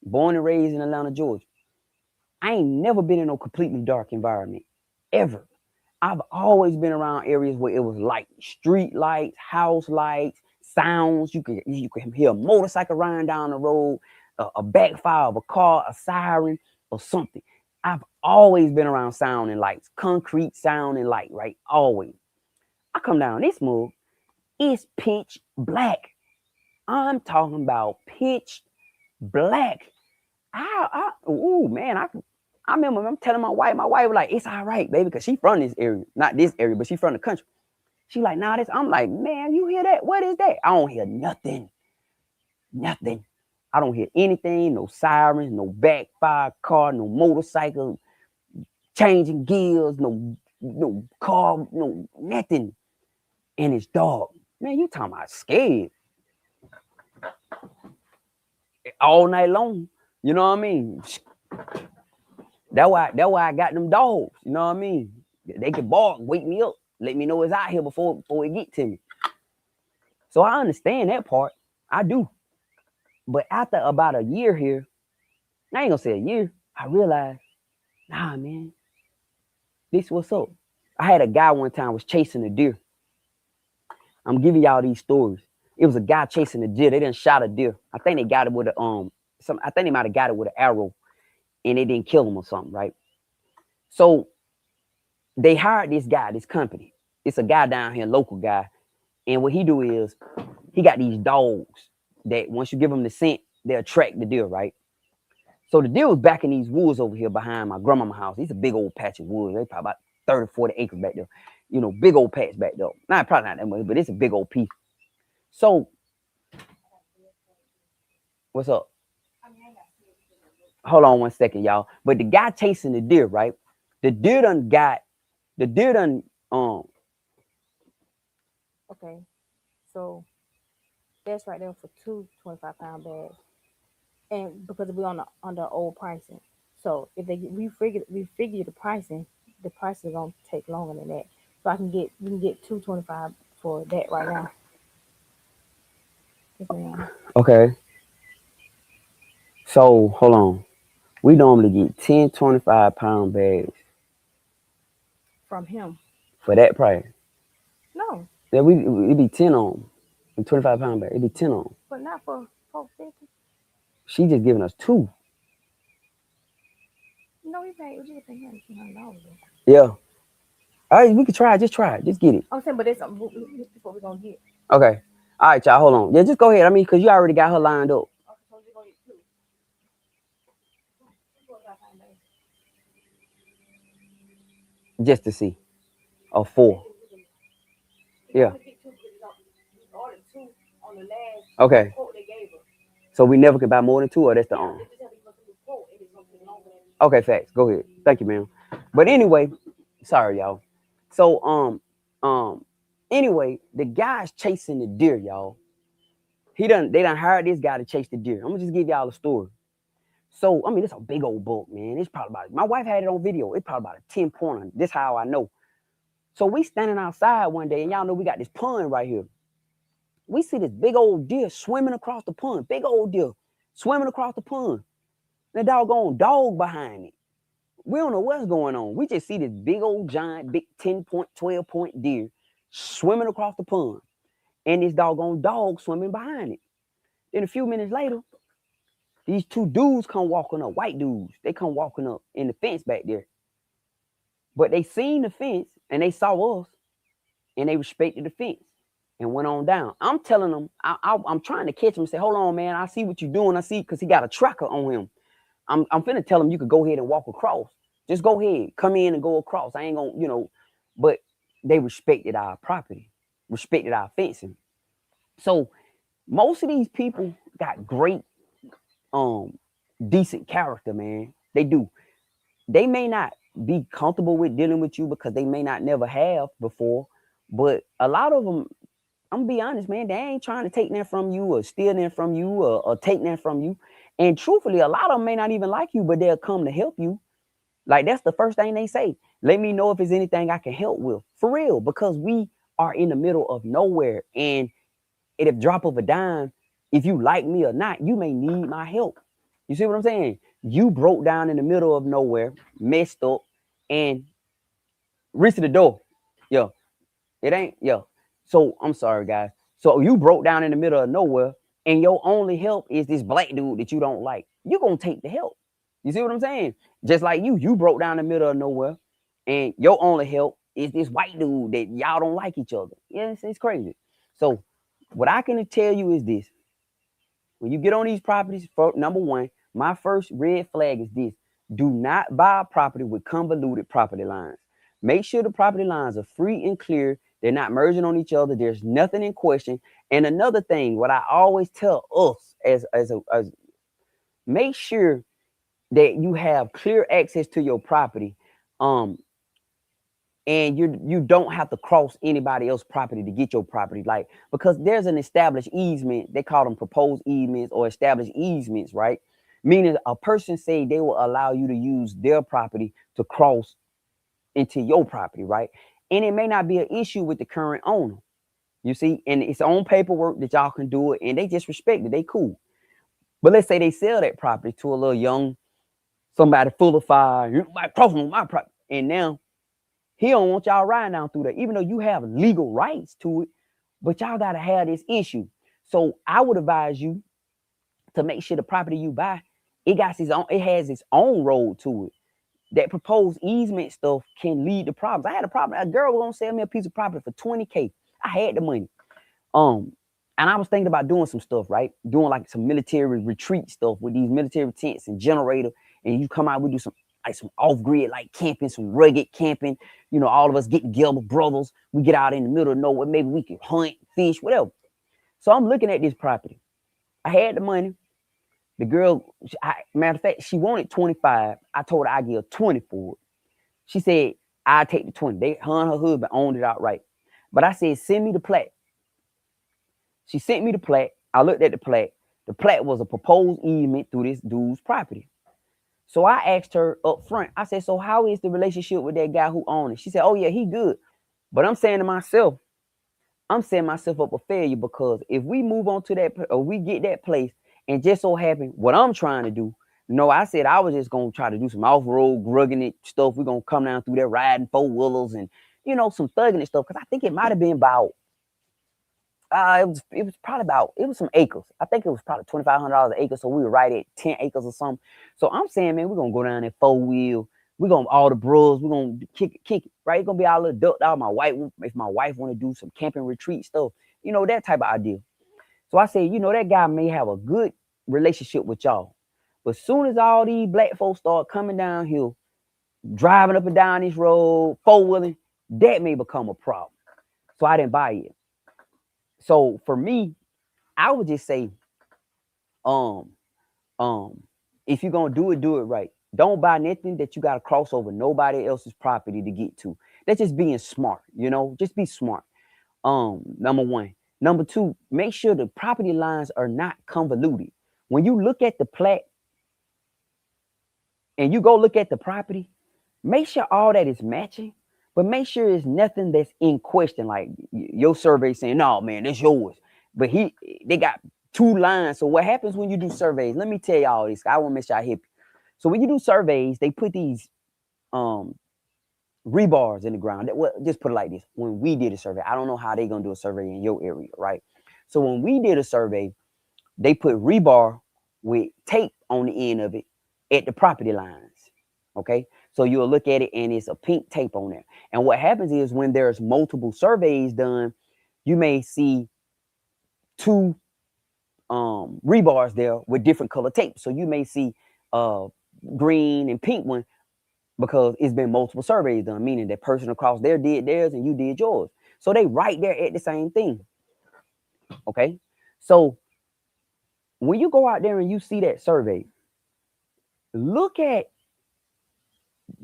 born and raised in Atlanta, Georgia. I ain't never been in no completely dark environment, ever. I've always been around areas where it was light, street lights, house lights, sounds. You can hear a motorcycle riding down the road, a backfire of a car, a siren, or something. I've always been around sound and lights, concrete sound and light, right? Always. I come down this move, it's pitch black. I'm talking about pitch black. Oh man, I remember I'm telling my wife was like, it's all right, baby, because she from this area, not this area, but she from the country. She like, nah, this. I'm like, man, you hear that? What is that? I don't hear nothing. Nothing. I don't hear anything. No sirens, no backfire car, no motorcycle changing gears, no car, no nothing. And it's dark. Man, you talking about scared all night long. You know what I mean? That's why I got them dogs. You know what I mean? They can bark, wake me up, let me know it's out here before it get to me. So I understand that part. I do. But after about a year here, I ain't gonna say a year, I realized, nah, man, this what's up. I had a guy one time was chasing a deer. I'm giving y'all these stories. It was a guy chasing a deer. They didn't shot a deer. I think they got it with a I think they might have got it with an arrow, and they didn't kill him or something, right? So they hired this guy, this company. It's a guy down here, local guy, and what he do is he got these dogs that once you give them the scent, they'll track the deer, right? So the deer was back in these woods over here behind my grandmama's house. It's a big old patch of woods. They probably about 30, 40 acres back there. Big old patch back there. Not probably not that much, but it's a big old piece. So, what's up? Hold on one second, y'all. But the guy chasing the deer, right? The deer done. Okay, so that's right there for two 25-pound bags, and because we're on the old pricing, so if we figure the price is gonna take longer than that. So we can get 225 for that right now. Yes, ma'am. Okay. So hold on. We normally get 10 25-pound bags From him. for that price. No, Yeah, it'd be 10 on. 25-pound bag. It'd be 10 on. but not for 450. She just giving us 2. No, we just pay him $200. Yeah. All right, we could try it. Just try it. Just get it. I'm saying, but this is what we're gonna get. Okay. All right, y'all. Hold on. Yeah, just go ahead. I mean, because you already got her lined up. Okay, so we're gonna get two. Just to see. Or 4. Yeah. Okay. So we never could buy more than 2, or that's the only. Okay, facts. Go ahead. Thank you, ma'am. But anyway, sorry, y'all. So anyway, the guy's chasing the deer, y'all. They done hired this guy to chase the deer. I'm gonna just give y'all a story. So I mean, it's a big old buck, man. It's probably my wife had it on video. It's probably about a 10-pointer. This how I know. So we standing outside one day, and y'all know we got this pond right here. We see this big old deer swimming across the pond. Big old deer swimming across the pond. The doggone dog behind it. We don't know what's going on. We just see this big old giant, big 10-point, 12-point deer swimming across the pond. And this doggone dog swimming behind it. Then a few minutes later, these 2 dudes come walking up, white dudes. They come walking up in the fence back there. But they seen the fence and they saw us and they respected the fence and went on down. I'm telling them, I'm trying to catch him and say, hold on, man. I see what you're doing. I see, because he got a tracker on him. I'm finna tell him you could go ahead and walk across. Just go ahead, come in and go across. I ain't gonna, but they respected our property, respected our fencing. So most of these people got great, decent character, man. They do. They may not be comfortable with dealing with you because they may not never have before, but a lot of them, I'm gonna be honest, man, they ain't trying to take that from you or steal that from you or take that from you. And truthfully, a lot of them may not even like you, but they'll come to help you. Like that's the first thing they say. Let me know if there's anything I can help with. For real, because we are in the middle of nowhere. And at a drop of a dime, if you like me or not, you may need my help. You see what I'm saying? You broke down in the middle of nowhere, messed up, and reached the door. Yo, it ain't, yo. So I'm sorry, guys. So you broke down in the middle of nowhere, and your only help is this black dude that you don't like. You're gonna take the help. You see what I'm saying? Just like you broke down in the middle of nowhere, and your only help is this white dude that y'all don't like each other. Yeah, it's crazy. So what I can tell you is this: when you get on these properties, for number one, my first red flag is this: do not buy a property with convoluted property lines. Make sure the property lines are free and clear. They're not merging on each other. There's nothing in question. And another thing, what I always tell us as make sure that you have clear access to your property. Um, and you don't have to cross anybody else's property to get your property, like, because there's an established easement. They call them proposed easements or established easements, right? Meaning a person say they will allow you to use their property to cross into your property, right? And it may not be an issue with the current owner, you see, and it's on paperwork that y'all can do it, and they just respect it. They cool. But let's say they sell that property to a little young somebody full of fire, you might cross on my property, and now he don't want y'all riding down through there, even though you have legal rights to it, but y'all gotta have this issue. So I would advise you to make sure the property you buy, it has its own road to it. That proposed easement stuff can lead to problems. I had a problem. A girl was gonna sell me a piece of property for 20K. I had the money. And I was thinking about doing some stuff, right? Doing like some military retreat stuff with these military tents and generator. And you come out, we do some off-grid, like camping, some rugged camping. You know, all of us get together, brothers. We get out in the middle of nowhere. Maybe we can hunt, fish, whatever. So I'm looking at this property. I had the money. The girl, matter of fact, she wanted 25. I told her I'd give her 20 for it. She said, I'll take the 20. Her and her husband owned it outright. But I said, send me the plat. She sent me the plat. I looked at the plat. The plat was a proposed easement through this dude's property. So I asked her up front, I said, so how is the relationship with that guy who owned it? She said, oh yeah, he good. But I'm saying to myself, I'm setting myself up a failure, because if we move on to that, or we get that place, and just so happen what I'm trying to do, no, I said I was just going to try to do some off-road grugging it stuff. We're going to come down through there riding four-wheelers and, you know, some thugging and stuff, because I think it might have been about, it was some acres. I think it was probably $2,500 an acre. So we were right at 10 acres or something. So I'm saying, man, we're gonna go down there four-wheel. We're gonna all the bros. We're gonna kick it, right? It's gonna be our little ducked out. If my wife want to do some camping retreat stuff, you know, that type of idea. So I said, you know, that guy may have a good relationship with y'all, but as soon as all these black folks start coming down here, driving up and down this road, four-wheeling, that may become a problem. So I didn't buy it. So for me, I would just say, um, if you're gonna do it right. Don't buy nothing that you gotta cross over nobody else's property to get to. That's just being smart, you know. Just be smart. Number one. Number two, make sure the property lines are not convoluted. When you look at the plat and you go look at the property, make sure all that is matching, but make sure it's nothing that's in question. Like your survey saying, no, man, that's yours. But they got two lines. So what happens when you do surveys? Let me tell y'all this. I want to make sure I hit you. So when you do surveys, they put these rebars in the ground. Well, just put it like this. When we did a survey, I don't know how they're going to do a survey in your area, right? So when we did a survey, they put rebar with tape on the end of it at the property lines. Okay, so you'll look at it and it's a pink tape on there. And what happens is when there's multiple surveys done, you may see two rebars there with different color tape. So you may see green and pink one because it's been multiple surveys done, meaning that person across there did theirs and you did yours. So they right there at the same thing. Okay, so when you go out there and you see that survey, look at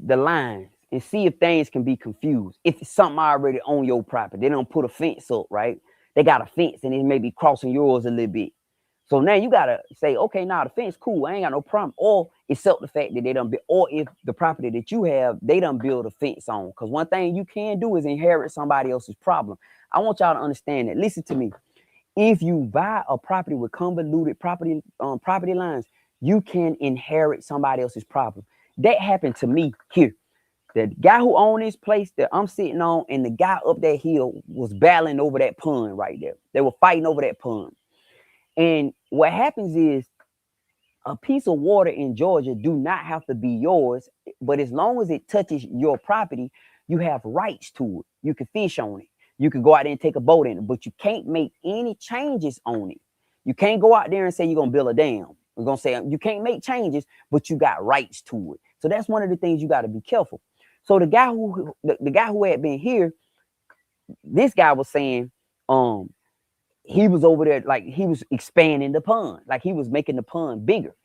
the lines and see if things can be confused. If it's something already on your property, they don't put a fence up, right? They got a fence and it may be crossing yours a little bit. So now you gotta say, okay, now the fence cool, I ain't got no problem. Or accept the fact that they done or if the property that you have, they done build a fence on. Because one thing you can do is inherit somebody else's problem. I want y'all to understand that. Listen to me. If you buy a property with convoluted property lines, you can inherit somebody else's problem. That happened to me here. The guy who owned this place that I'm sitting on and the guy up that hill was battling over that pond right there. They were fighting over that pond. And what happens is a piece of water in Georgia do not have to be yours, but as long as it touches your property, you have rights to it. You can fish on it. You can go out there and take a boat in it, but you can't make any changes on it. You can't go out there and say you're gonna build a dam. We're gonna say you can't make changes, but you got rights to it. So that's one of the things you got to be careful. So the guy who had been here, this guy was saying, he was over there like he was expanding the pond, like he was making the pond bigger.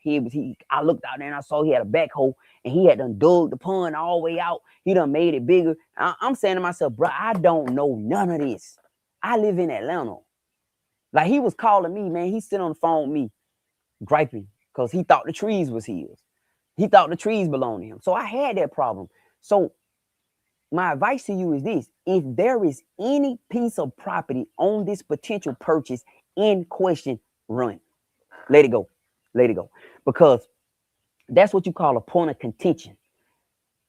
I looked out there and I saw he had a backhoe and he had done dug the pond all the way out. He done made it bigger. I'm saying to myself, bro, I don't know none of this. I live in Atlanta. Like he was calling me, man. He's sitting on the phone with me, griping because he thought the trees was his. He thought the trees belonged to him. So I had that problem. So my advice to you is this: if there is any piece of property on this potential purchase in question, run. Let it go. Let it go. Because that's what you call a point of contention.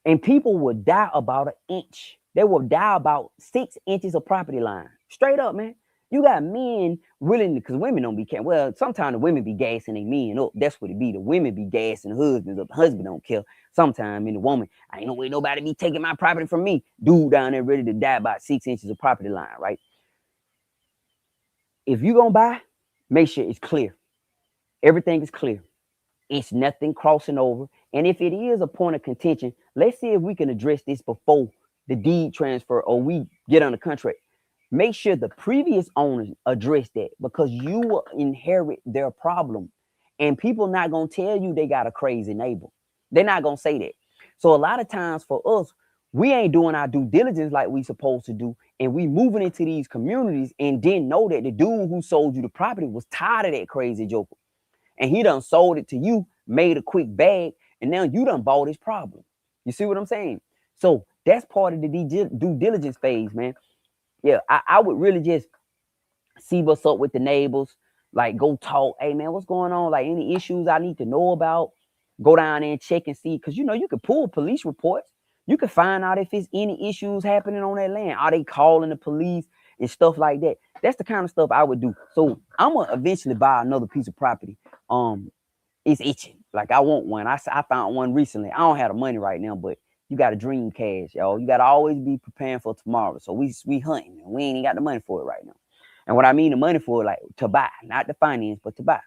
And people will die about an inch. They will die about 6 inches of property line. Straight up, man. You got men willing to, because women don't be caring. Well, sometimes the women be gassing their men up. That's what it be. The women be gassing the husbands up. The husband don't care. Sometimes in the woman, I ain't no way nobody be taking my property from me. Dude down there ready to die about 6 inches of property line, right? If you gonna buy, make sure it's clear. Everything is clear. It's nothing crossing over. And if it is a point of contention, let's see if we can address this before the deed transfer or we get on the contract. Make sure the previous owners address that because you will inherit their problem. And people not going to tell you they got a crazy neighbor. They're not going to say that. So a lot of times for us, we ain't doing our due diligence like we supposed to do. And we moving into these communities and didn't know that the dude who sold you the property was tired of that crazy joker. And he done sold it to you, made a quick bag, and now you done bought his problem. You see what I'm saying? So that's part of the due diligence phase, man. Yeah, I would really just see what's up with the neighbors, like go talk. Hey, man, what's going on? Like any issues I need to know about? Go down there and check and see. Because, you can pull police reports. You can find out if it's any issues happening on that land. Are they calling the police and stuff like that? That's the kind of stuff I would do. So I'm going to eventually buy another piece of property. It's itching. Like I want one. I found one recently. I don't have the money right now, but you got to dream cash, y'all. You got to always be preparing for tomorrow. So we hunting. And we ain't got the money for it right now. And what I mean the money for it, like to buy, not the finance, but to buy.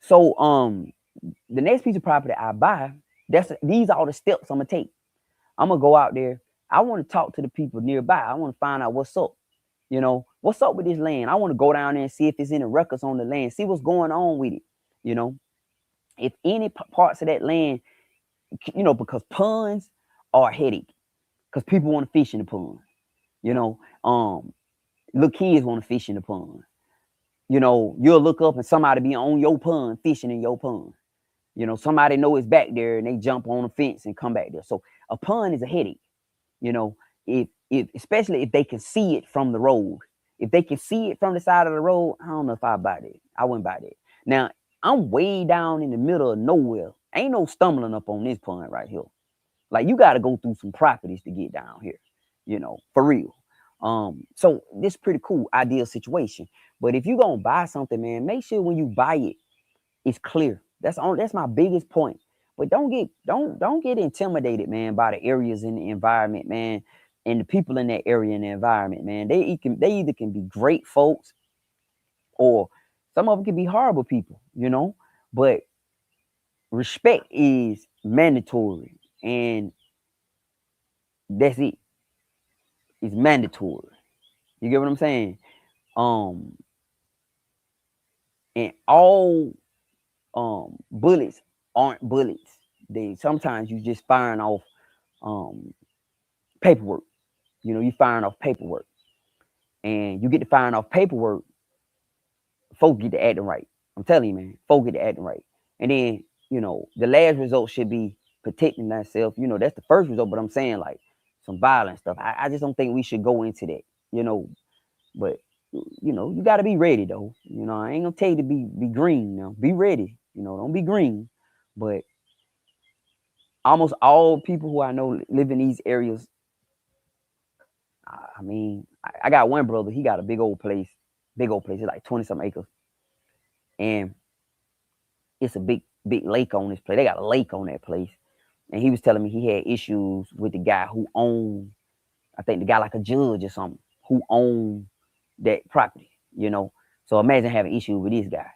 So the next piece of property I buy, these are the steps I'm gonna take. I'm gonna go out there. I want to talk to the people nearby. I want to find out what's up. What's up with this land? I want to go down there and see if there's any records on the land, see what's going on with it. If any parts of that land, because ponds are a headache, because people want to fish in the pond. Little kids want to fish in the pond. You'll look up and somebody be on your pond fishing in your pond. Somebody know it's back there and they jump on the fence and come back there. So a pond is a headache. If especially if they can see it from the road. If they can see it from the side of the road, I don't know if I buy that. I wouldn't buy that. Now, I'm way down in the middle of nowhere. Ain't no stumbling up on this pond right here. Like you got to go through some properties to get down here, for real. So this pretty cool, ideal situation. But if you're gonna buy something, man, make sure when you buy it, it's clear. That's my biggest point. But don't get intimidated, man, by the areas in the environment, man, and the people in that area and the environment, man. They either can be great folks or some of them can be horrible people, But respect is mandatory, and that's it. It's mandatory. You get what I'm saying? And all bullets aren't bullets. They sometimes you just firing off paperwork. You firing off paperwork, and you get to firing off paperwork. Folks get to acting right. I'm telling you, man, folk get to acting right. And then, the last result should be protecting thyself. That's the first result, but I'm saying like some violent stuff. I just don't think we should go into that, but you gotta be ready though. I ain't gonna tell you to be green now. Be ready. Don't be green. But almost all people who I know live in these areas. I mean, I got one brother. He got a big old place. Big old place. It's like 20 some acres. And it's a big lake on this place. They got a lake on that place. And he was telling me he had issues with the guy who owned, I think the guy like a judge or something, who owned that property, So imagine having issues with this guy.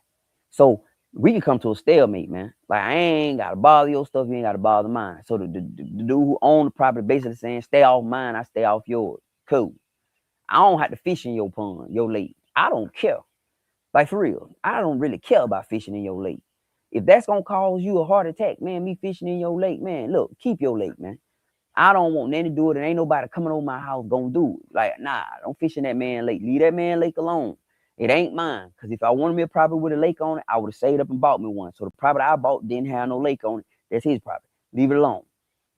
So we can come to a stalemate, man. Like, I ain't got to bother your stuff. You ain't got to bother mine. So the dude who owned the property basically saying, stay off mine, I stay off yours. Cool. I don't have to fish in your pond, your lake. I don't care. Like, for real. I don't really care about fishing in your lake. If that's going to cause you a heart attack, man, me fishing in your lake, man, look, keep your lake, man. I don't want nothing to do with it. Ain't nobody coming over my house gonna do it. Like, nah, don't fish in that man lake. Leave that man lake alone. It ain't mine. Because if I wanted me a property with a lake on it, I would have saved up and bought me one. So the property I bought didn't have no lake on it. That's his property. Leave it alone.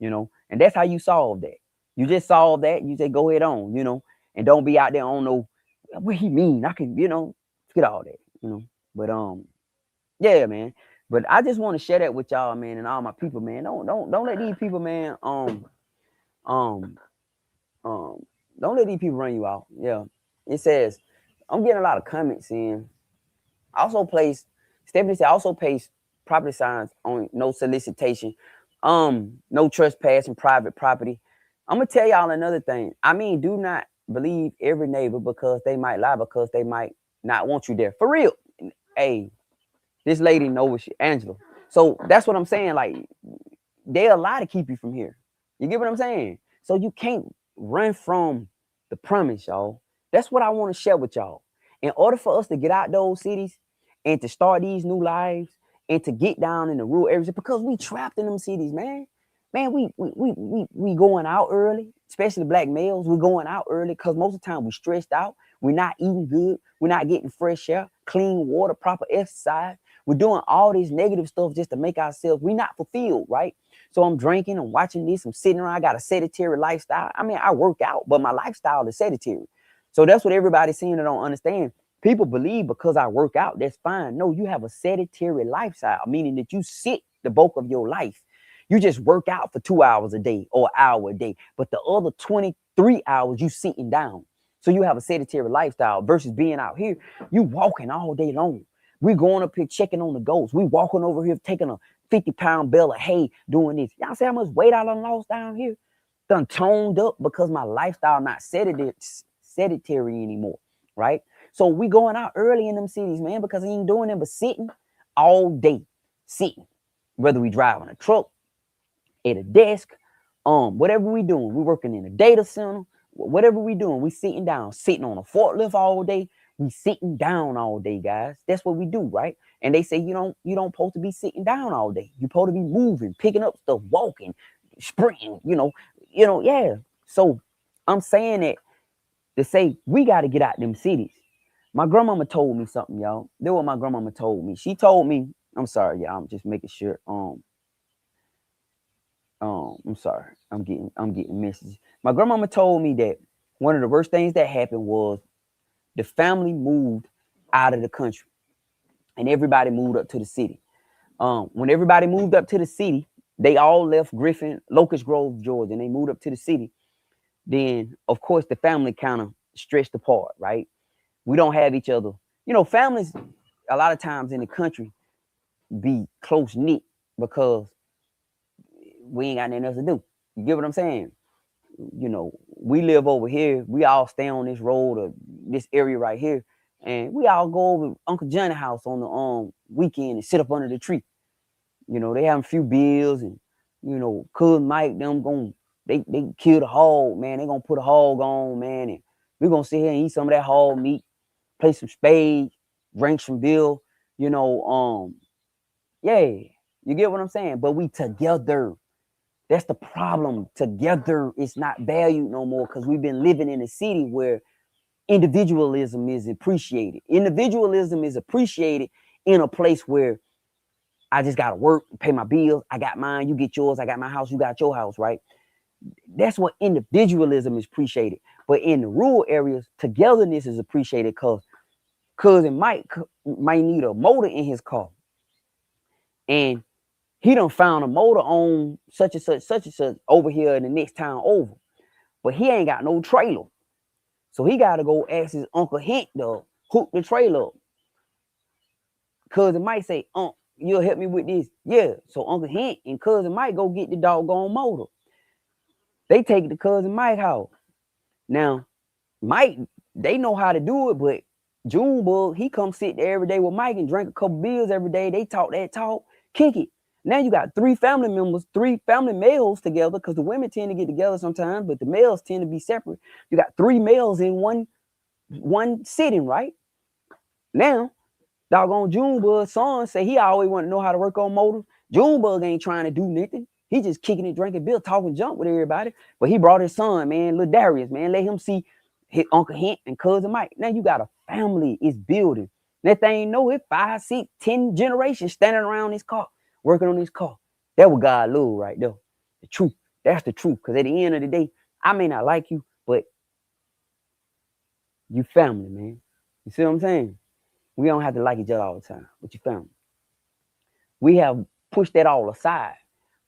And that's how you solve that. You just solve that. You say, go ahead on, and don't be out there on no, what he mean? I can, forget all that, But yeah, man. But I just want to share that with y'all, man, and all my people, man. Don't let these people, man, don't let these people run you out. Yeah. It says, I'm getting a lot of comments in. Stephanie said, also place property signs on no solicitation, no trespassing private property. I'm gonna tell y'all another thing. I mean, do not believe every neighbor because they might lie, because they might not want you there. For real. Hey, this lady knows Angela. So that's what I'm saying. Like, they'll lie to keep you from here. You get what I'm saying? So you can't run from the promise, y'all. That's what I want to share with y'all. In order for us to get out those cities and to start these new lives and to get down in the rural areas, because we trapped in them cities, man. Man, we going out early, especially black males. We're going out early because most of the time we're stressed out. We're not eating good. We're not getting fresh air, clean water, proper exercise. We're doing all this negative stuff just to make ourselves, we're not fulfilled, right? So I'm drinking, I'm watching this, I'm sitting around, I got a sedentary lifestyle. I mean, I work out, but my lifestyle is sedentary. So that's what everybody's seeing that don't understand. People believe because I work out, that's fine. No, you have a sedentary lifestyle, meaning that you sit the bulk of your life. You just work out for 2 hours a day or an hour a day, but the other 23 hours you sitting down. So you have a sedentary lifestyle versus being out here, you walking all day long. We going up here checking on the goats. We walking over here taking a 50-pound bale of hay doing this. Y'all see how much weight I done lost down here? Done toned up because my lifestyle not sedentary anymore, right? So we going out early in them cities, man, because I ain't doing them but sitting all day. Sitting. Whether we driving a truck, at a desk, whatever we doing. We working in a data center, whatever we doing. We sitting down, sitting on a forklift all day. We sitting down all day, guys. That's what we do, right? And they say you don't supposed to be sitting down all day. You're supposed to be moving, picking up stuff, walking, sprinting, yeah. So I'm saying that to say we got to get out them cities. My grandmama told me something, y'all. That's what my grandmama told me. She told me, I'm sorry, y'all. I'm just making sure. I'm sorry. I'm getting messages. My grandmama told me that one of the worst things that happened was the family moved out of the country and everybody moved up to the city. When everybody moved up to the city, they all left Griffin, Locust Grove, Georgia, and they moved up to the city. Then, of course, the family kind of stretched apart, right? We don't have each other. Families, a lot of times in the country, be close-knit because we ain't got nothing else to do. You get what I'm saying? We live over here. We all stay on this road or this area right here. And we all go over Uncle Johnny's house on the weekend and sit up under the tree. They have a few beers and, cousin Mike, they kill the hog, man. They gonna put a hog on, man. And we're gonna sit here and eat some of that hog meat, play some spades, drink some beer, yeah. You get what I'm saying? But we together. That's the problem. Together, it's not valued no more because we've been living in a city where individualism is appreciated. Individualism is appreciated in a place where I just gotta work, pay my bills. I got mine, you get yours. I got my house, you got your house, right? That's what individualism is appreciated. But in the rural areas, togetherness is appreciated because cousin Mike might need a motor in his car, and he done found a motor on such and such over here in the next town over, but he ain't got no trailer, so he got to go ask his Uncle Hint to hook the trailer up. Cousin Mike say, you'll help me with this? Yeah. So Uncle Hint and Cousin Mike go get the doggone motor. They take it to Cousin Mike house. Now, Mike, they know how to do it, but Junebug, he come sit there every day with Mike and drink a couple beers every day. They talk that talk, kick it. Now you got 3 family members, 3 family males together, because the women tend to get together sometimes, but the males tend to be separate. You got 3 males in one sitting, right? Now, doggone Junebug's son say he always want to know how to work on motors. Junebug ain't trying to do nothing. He just kicking it, drinking beer, talking junk with everybody. But he brought his son, man, little Darius, man. Let him see his Uncle Hint and Cousin Mike. Now you got a family is building. That thing know it 5, 6, 10 generations standing around this car, working on this car. That what God love right there. The truth. That's the truth. Because at the end of the day, I may not like you, but you family, man. You see what I'm saying? We don't have to like each other all the time, but you family. We have pushed that all aside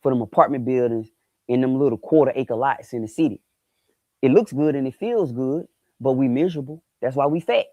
for them apartment buildings in them little quarter-acre lots in the city. It looks good and it feels good, but we miserable. That's why we fat.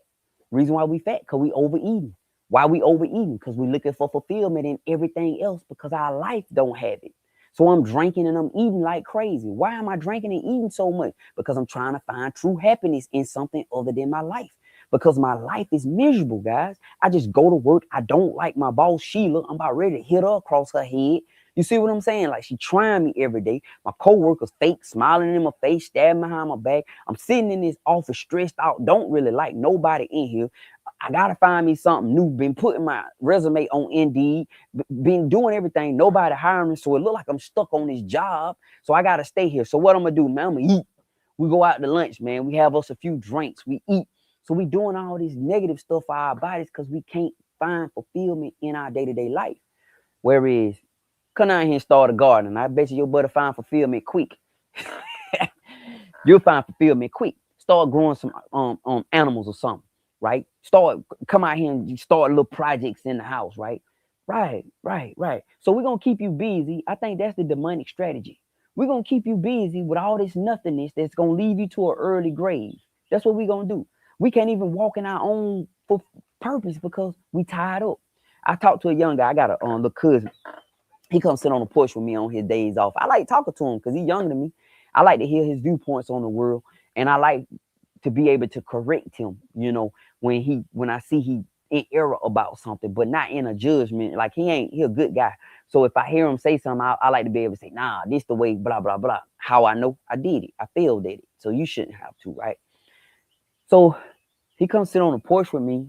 Reason why we fat, because we overeating. Why we overeating? Because we looking for fulfillment in everything else because our life don't have it. So I'm drinking and I'm eating like crazy. Why am I drinking and eating so much? Because I'm trying to find true happiness in something other than my life. Because my life is miserable, guys. I just go to work. I don't like my boss, Sheila. I'm about ready to hit her across her head. You see what I'm saying? Like, she trying me every day. My coworkers fake, smiling in my face, stabbing behind my back. I'm sitting in this office stressed out. Don't really like nobody in here. I got to find me something new. Been putting my resume on Indeed. Been doing everything. Nobody hiring me. So it look like I'm stuck on this job. So I got to stay here. So what I'm going to do, man? I'm going to eat. We go out to lunch, man. We have us a few drinks. We eat. So we doing all this negative stuff for our bodies because we can't find fulfillment in our day-to-day life. Whereas, come out here and start a garden. And I bet you your buddy find fulfillment quick. You'll find fulfillment quick. Start growing some animals or something, right? Come out here and start little projects in the house, right? Right. So we're going to keep you busy. I think that's the demonic strategy. We're going to keep you busy with all this nothingness that's going to leave you to an early grave. That's what we're going to do. We can't even walk in our own purpose because we tied up. I talked to a young guy. I got a little cousin. He comes sit on the porch with me on his days off. I like talking to him because he's younger than me. I like to hear his viewpoints on the world, and I like to be able to correct him, when I see he in error about something, but not in a judgment. Like, he a good guy. So if I hear him say something, I like to be able to say, nah, this the way, blah, blah, blah. How I know? I did it. I failed at it. So you shouldn't have to, right? So he comes sit on the porch with me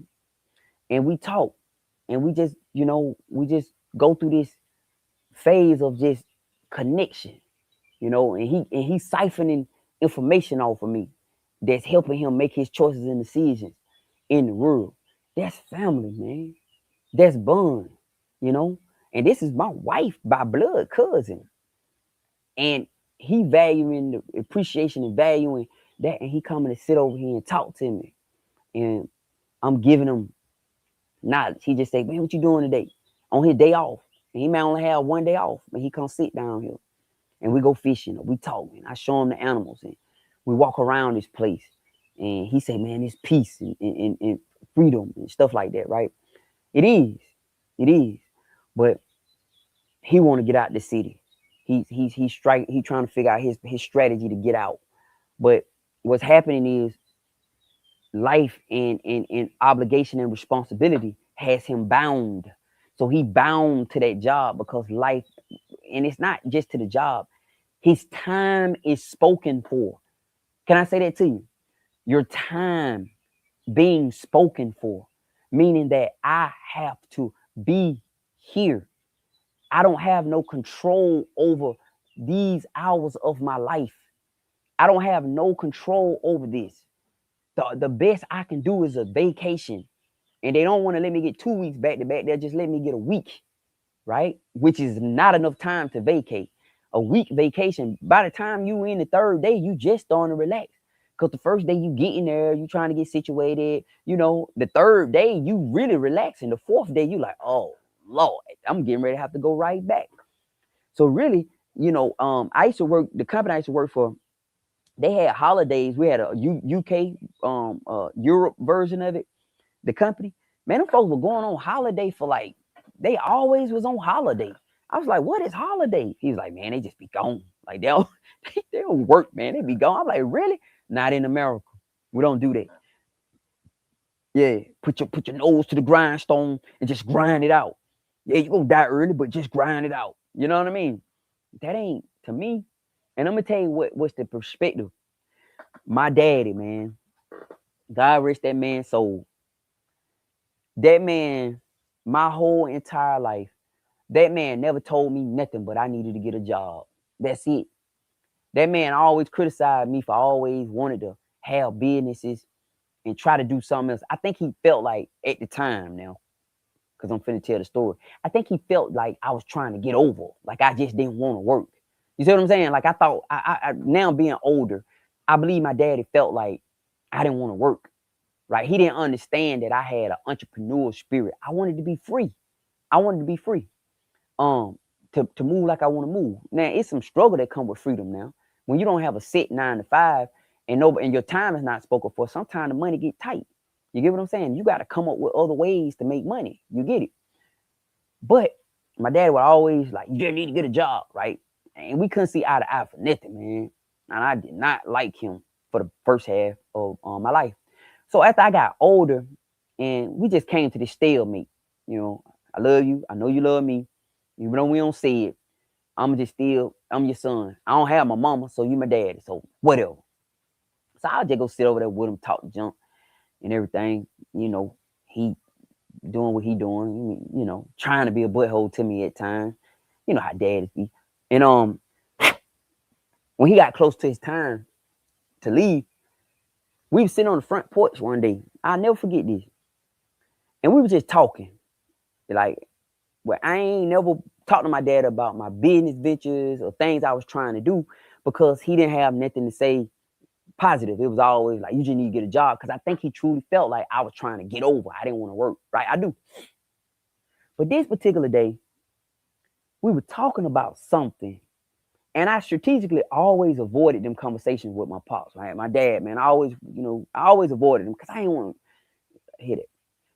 and we talk, and we just go through this phase of just connection, and he's siphoning information off of me that's helping him make his choices and decisions in the world. That's family, man. That's bond, and this is my wife by blood cousin. And he valuing the appreciation and valuing that, and he coming to sit over here and talk to me. And I'm giving him knowledge. He just say, man, what you doing today? On his day off. And he may only have one day off, but he come sit down here. And we go fishing, or we talk, and I show him the animals, and we walk around this place. And he say, man, it's peace and freedom and stuff like that, right? It is. But he want to get out the city. He's trying to figure out his strategy to get out. But what's happening is life and obligation and responsibility has him bound. So he bound to that job because life, and it's not just to the job. His time is spoken for. Can I say that to you? Your time being spoken for, meaning that I have to be here. I don't have no control over these hours of my life. I don't have no control over this. The best I can do is a vacation and they don't want to let me get 2 weeks back to back. They'll just let me get a week, right? Which is not enough time to vacate. A week vacation, by the time you in the third day, you just starting to relax. Because the first day you get in there, you trying to get situated. You know, the third day, you really relaxing. The fourth day, you like, oh, Lord, I'm getting ready to have to go right back. So really, you know, I used to work, the company I used to work for, they had holidays. We had a UK, Europe version of it, the company. Man, them folks were going on holiday for like, they always was on holiday. I was like, what is holiday? He was like, man, they just be gone. Like they don't work, man. They be gone. I'm like, really? Not in America. We don't do that. Yeah, put your nose to the grindstone and just grind it out. Yeah, you gonna die early, but just grind it out. You know what I mean? That ain't to me. And I'm gonna tell you what's the perspective. My daddy, man, God rest that man's soul. That man, my whole entire life, that man never told me nothing but I needed to get a job. That's it. That man always criticized me for always wanted to have businesses and try to do something else. I think he felt like at the time now, because I'm finna tell the story. I think he felt like I was trying to get over, like I just didn't want to work. You see what I'm saying? Like I thought, I now being older, I believe my daddy felt like I didn't want to work. Right? He didn't understand that I had an entrepreneurial spirit. I wanted to be free. I wanted to be free. To move like I want to move. Now it's some struggle that come with freedom now. When you don't have a set 9 to 5 and your time is not spoken for, sometimes the money get tight. You get what I'm saying? You got to come up with other ways to make money. You get it? But my dad would always like, you just need to get a job, right? And we couldn't see eye to eye for nothing, man. And I did not like him for the first half of my life. So after I got older, and we just came to this stalemate, you know, I love you. I know you love me. Even though we don't say it, I'm your son. I don't have my mama, so you my daddy. So whatever. So I'll just go sit over there with him, talk junk and everything. You know, he doing what he doing, you know, trying to be a butthole to me at times. You know how daddies be. And when he got close to his time to leave, we were sitting on the front porch one day. I'll never forget this. And we were just talking. Like, well, I ain't never talked to my dad about my business ventures or things I was trying to do because he didn't have nothing to say positive. It was always like, you just need to get a job. Because I think he truly felt like I was trying to get over. I didn't want to work, right? I do. But this particular day, we were talking about something. And I strategically always avoided them conversations with my pops, right? My dad, man, I always avoided them because I didn't want to hit it.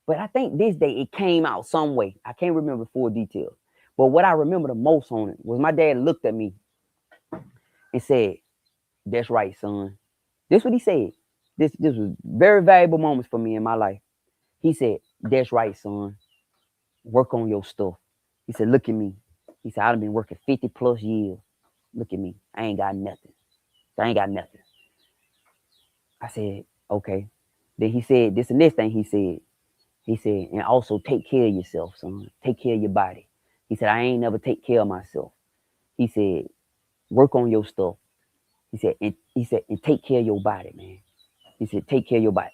But I think this day it came out some way. I can't remember full details. But what I remember the most on it was my dad looked at me and said, that's right, son. This is what he said. This was very valuable moments for me in my life. He said, that's right, son. Work on your stuff. He said, look at me. He said, I've been working 50 plus years. Look at me. I ain't got nothing. I ain't got nothing. I said, okay. Then he said, this the next thing he said. He said, and also take care of yourself, son. Take care of your body. He said, I ain't never take care of myself. He said, work on your stuff. He said, and take care of your body, man. He said, take care of your body.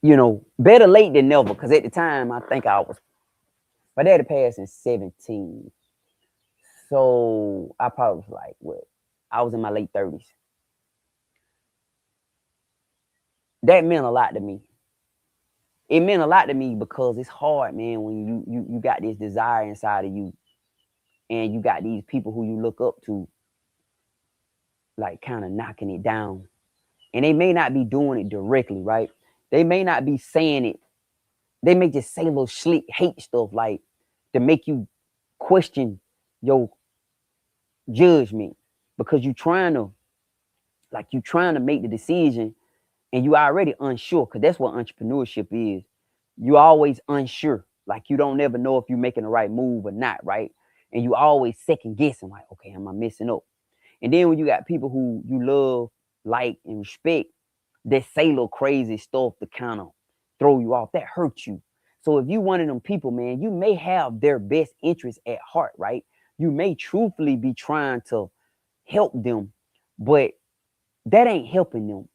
You know, better late than never. Because at the time, I think my daddy passed in 17. So I probably was like, what? I was in my late 30s. That meant a lot to me. It meant a lot to me because it's hard, man, when you got this desire inside of you and you got these people who you look up to, like kind of knocking it down. And they may not be doing it directly, right? They may not be saying it. They may just say little slick hate stuff like to make you question your judgment because you're trying to make the decision and you already unsure, because that's what entrepreneurship is. You always unsure, like you don't never know if you're making the right move or not, right? And you always second guessing, like, okay, am I messing up? And then when you got people who you love, like, and respect, that say little crazy stuff to kind of throw you off, that hurts you. So if you one of them people, man, you may have their best interest at heart, right? You may truthfully be trying to help them, but that ain't helping them.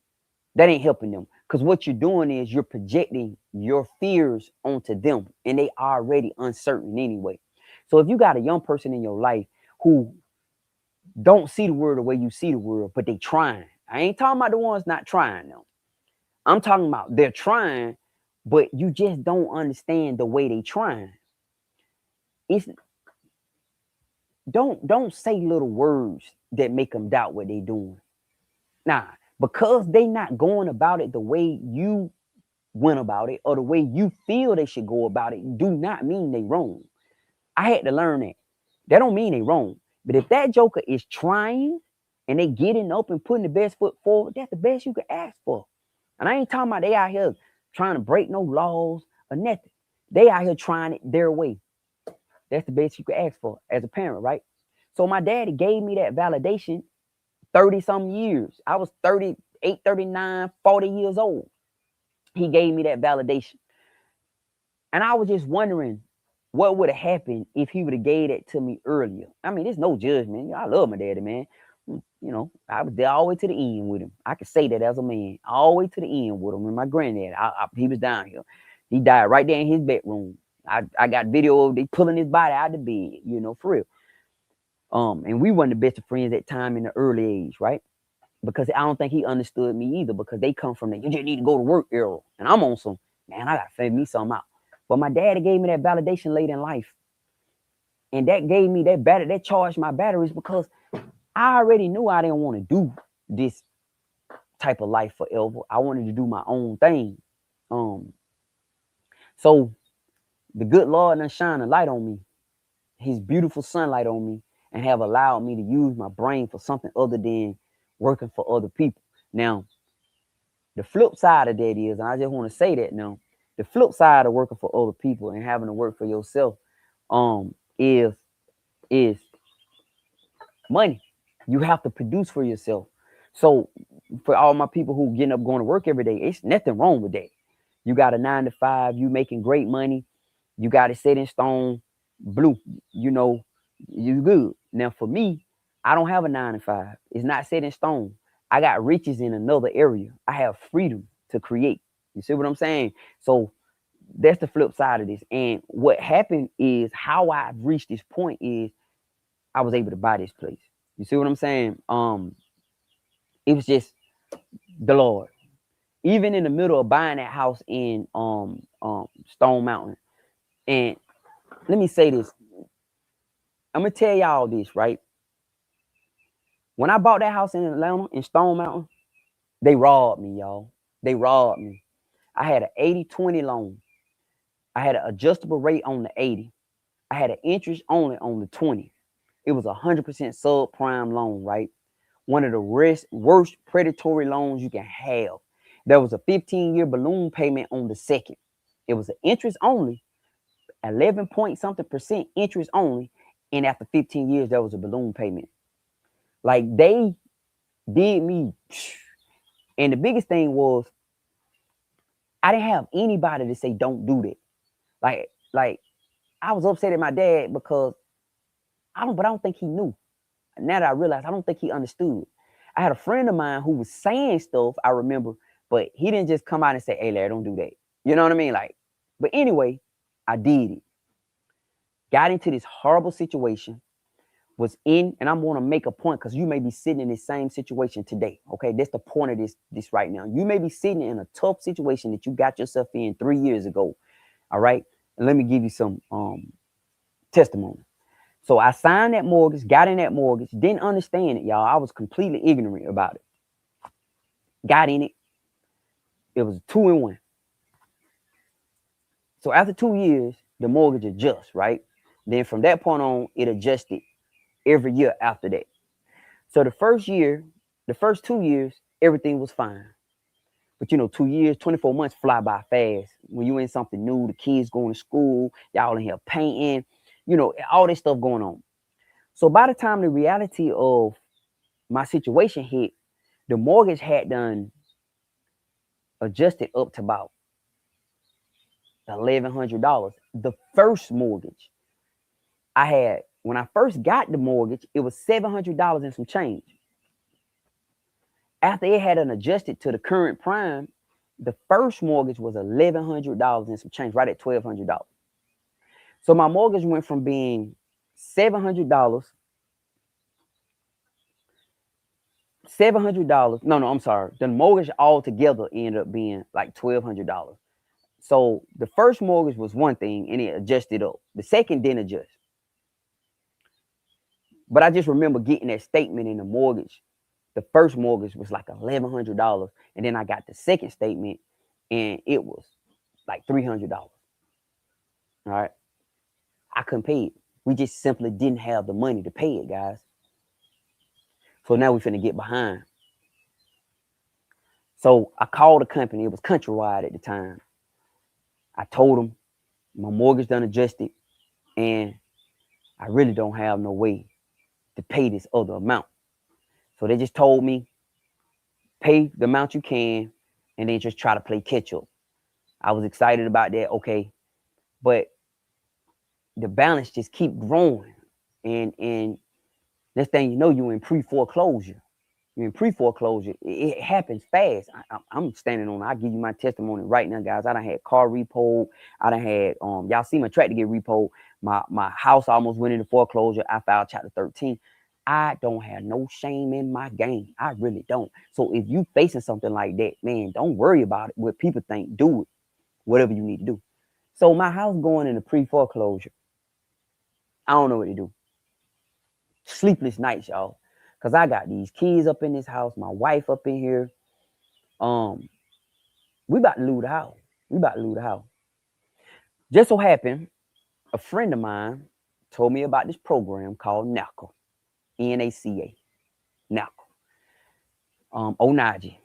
That ain't helping them. Because what you're doing is you're projecting your fears onto them, and they already uncertain anyway. So if you got a young person in your life who don't see the world the way you see the world, but they trying. I ain't talking about the ones not trying though. I'm talking about they're trying, but you just don't understand the way they trying. It's don't say little words that make them doubt what they doing. Nah, because they not going about it the way you went about it or the way you feel they should go about it, do not mean they wrong. I had to learn that. That don't mean they wrong. But if that joker is trying and they getting up and putting the best foot forward, that's the best you can ask for. And I ain't talking about they out here trying to break no laws or nothing. They out here trying it their way. That's the best you can ask for as a parent, right? So my daddy gave me that validation 30 some years. I was 38, 39, 40 years old. He gave me that validation. And I was just wondering what would have happened if he would have gave that to me earlier. I mean, there's no judgment. I love my daddy, man. I was there all the way to the end with him. I could say that as a man, all the way to the end with him. And my granddad, he was down here. He died right there in his bedroom. I got video of they pulling his body out of the bed, for real. And we weren't the best of friends at time in the early age, right? Because I don't think he understood me either, because they come from that you just need to go to work era. And I'm on some, man, I gotta figure me something out. But my daddy gave me that validation late in life. And that gave me that charged my batteries, because I already knew I didn't want to do this type of life forever. I wanted to do my own thing. So the good Lord done shine a light on me, his beautiful sunlight on me, and have allowed me to use my brain for something other than working for other people. Now, the flip side of that is, and I just want to say that now, the flip side of working for other people and having to work for yourself, is money. You have to produce for yourself. So for all my people who getting up going to work every day, it's nothing wrong with that. You got a 9 to 5, you making great money, you got it set in stone, blue, you good. Now for me, I don't have a 9 to 5. It's not set in stone. I got riches in another area. I have freedom to create. You see what I'm saying? So that's the flip side of this. And what happened is, how I've reached this point is I was able to buy this place. You see what I'm saying? It was just the Lord. Even in the middle of buying that house in Stone Mountain. And let me say this. I'm gonna tell y'all this, right? When I bought that house in Atlanta, in Stone Mountain, they robbed me, y'all. They robbed me. I had an 80-20 loan. I had an adjustable rate on the 80. I had an interest only on the 20. It was 100% subprime loan, right? One of the worst predatory loans you can have. There was a 15-year balloon payment on the second. It was an interest only, 11 point something percent interest only. And after 15 years, there was a balloon payment. Like, they did me. And the biggest thing was, I didn't have anybody to say, don't do that. Like I was upset at my dad because I don't think he knew. Now that I realize, I don't think he understood. I had a friend of mine who was saying stuff, I remember, but he didn't just come out and say, hey, Larry, don't do that. You know what I mean? But anyway, I did it. Got into this horrible situation, and I'm going to make a point, because you may be sitting in this same situation today. Okay, that's the point of this right now. You may be sitting in a tough situation that you got yourself in 3 years ago. All right, and let me give you some testimony. So I signed that mortgage, got in that mortgage, didn't understand it, y'all. I was completely ignorant about it. Got in it. It was 2-in-1. So after 2 years, the mortgage adjusts, right? Then from that point on, it adjusted every year after that. So the first 2 years, everything was fine. But 2 years, 24 months fly by fast. When you in something new, the kids going to school, y'all in here painting, all this stuff going on. So by the time the reality of my situation hit, the mortgage had done adjusted up to about $1,100. The first mortgage I had, when I first got the mortgage, it was $700 and some change. After it had adjusted to the current prime, The first mortgage was $1,100 and some change, right at $1,200. So my mortgage went from being $700. $700. No, I'm sorry. The mortgage altogether ended up being like $1,200. So the first mortgage was one thing and it adjusted up. The second didn't adjust. But I just remember getting that statement in the mortgage. The first mortgage was like $1,100. And then I got the second statement and it was like $300. All right. I couldn't pay it. We just simply didn't have the money to pay it, guys. So now we finna get behind. So I called the company. It was Countrywide at the time. I told them my mortgage done adjusted and I really don't have no way to pay this other amount. So they just told me, pay the amount you can and then just try to play catch up. I was excited about that. Okay. But the balance just keep growing. And next thing you know, you're in pre-foreclosure. You're in pre-foreclosure. It happens fast. I'm standing on it. I'll give you my testimony right now, guys. I done had car repoed. I done had, y'all see my tractor get repoed. My house almost went into foreclosure. I filed Chapter 13. I don't have no shame in my game. I really don't. So if you facing something like that, man, don't worry about it. What people think, do it. Whatever you need to do. So my house going into pre-foreclosure. I don't know what to do. Sleepless nights, y'all. Because I got these kids up in this house, my wife up in here. We about to lose the house. Just so happened, a friend of mine told me about this program called NACA. NACA. NACA. Onaji.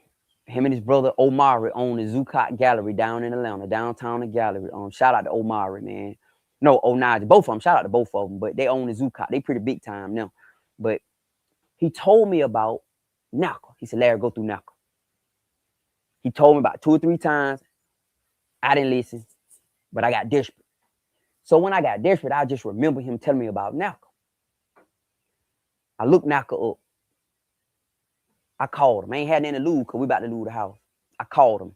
Him and his brother Omari own the Zuccotti Gallery down in Atlanta, downtown the gallery. Shout out to Omari, man. No, Onaji. Both of them. Shout out to both of them. But they own the Zuccotti. They pretty big time now. But he told me about NACA. He said, Larry, go through NACA. He told me about 2 or 3 times. I didn't listen, but I got desperate. So when I got desperate, I just remember him telling me about NACA. I looked NACA up. I called him. I ain't had nothing to lose because we about to lose the house. I called him.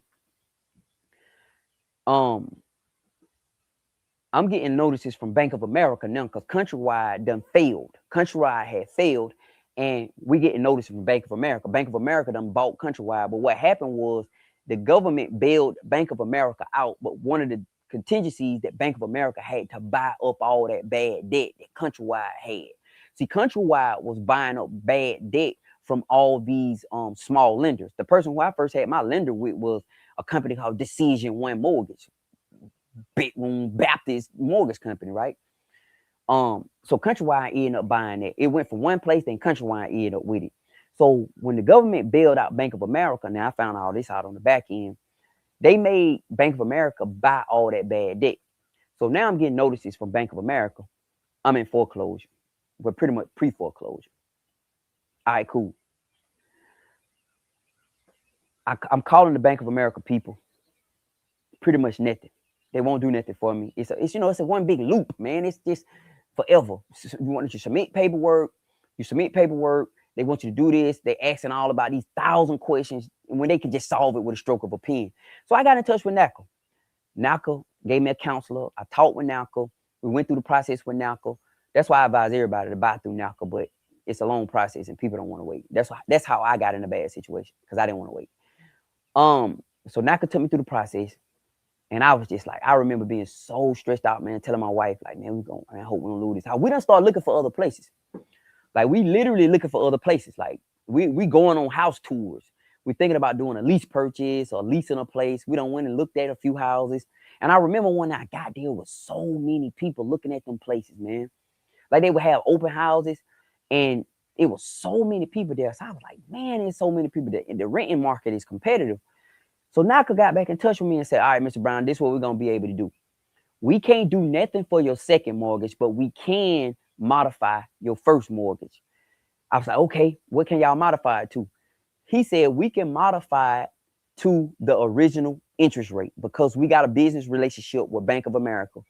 I'm getting notices from Bank of America now because Countrywide done failed. Countrywide had failed, and we getting notices from Bank of America. Bank of America done bought Countrywide, but what happened was the government bailed Bank of America out, but one of the contingencies that Bank of America had to buy up all that bad debt that Countrywide had. See, Countrywide was buying up bad debt from all these small lenders. The person who I first had my lender with was a company called Decision One Mortgage. Baptist mortgage company, right? So Countrywide ended up buying it. It went from one place, then Countrywide ended up with it. So when the government bailed out Bank of America, now I found all this out on the back end, they made Bank of America buy all that bad debt. So now I'm getting notices from Bank of America. I'm in foreclosure. We're pretty much pre-foreclosure. All right, cool. I'm calling the Bank of America people. Pretty much nothing. They won't do nothing for me. It's a one big loop, man. It's just forever. You want to submit paperwork. You submit paperwork. They want you to do this. They asking all about these 1,000 questions when they could just solve it with a stroke of a pen. So I got in touch with NACA. NACA gave me a counselor. I talked with NACA. We went through the process with NACA. That's why I advise everybody to buy through NACA, but it's a long process and people don't want to wait. That's how I got in a bad situation because I didn't want to wait. So NACA took me through the process. And I was just like, I remember being so stressed out, man, telling my wife, like, man, I hope we don't lose this house. We done start looking for other places. Like, we literally looking for other places. Like, we going on house tours. We're thinking about doing a lease purchase or leasing a place. We done went and looked at a few houses. And I remember when I got there was so many people looking at them places, man. Like, they would have open houses and it was so many people there. So I was like, man, there's so many people there. And the renting market is competitive. So NACA got back in touch with me and said, all right, Mr. Brown, this is what we're going to be able to do. We can't do nothing for your second mortgage, but we can modify your first mortgage. I was like, okay, what can y'all modify it to? He said, we can modify it to the original interest rate because we got a business relationship with Bank of America.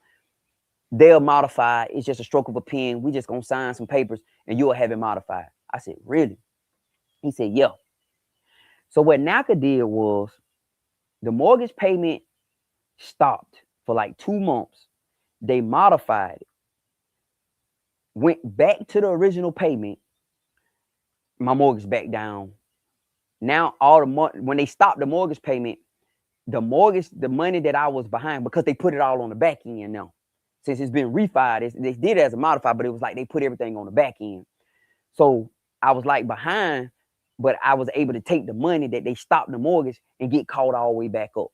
They'll modify it. It's just a stroke of a pen. We just going to sign some papers and you'll have it modified. I said, really? He said, yeah. So what NACA did was, The mortgage payment stopped for like 2 months. They modified it, went back to the original payment. My mortgage back down. Now all the money, when they stopped the mortgage payment, the money that I was behind, because they put it all on the back end now. Since it's been refied, they did it as a modified, but it was like they put everything on the back end. So I was like behind, but I was able to take the money that they stopped the mortgage and get caught all the way back up.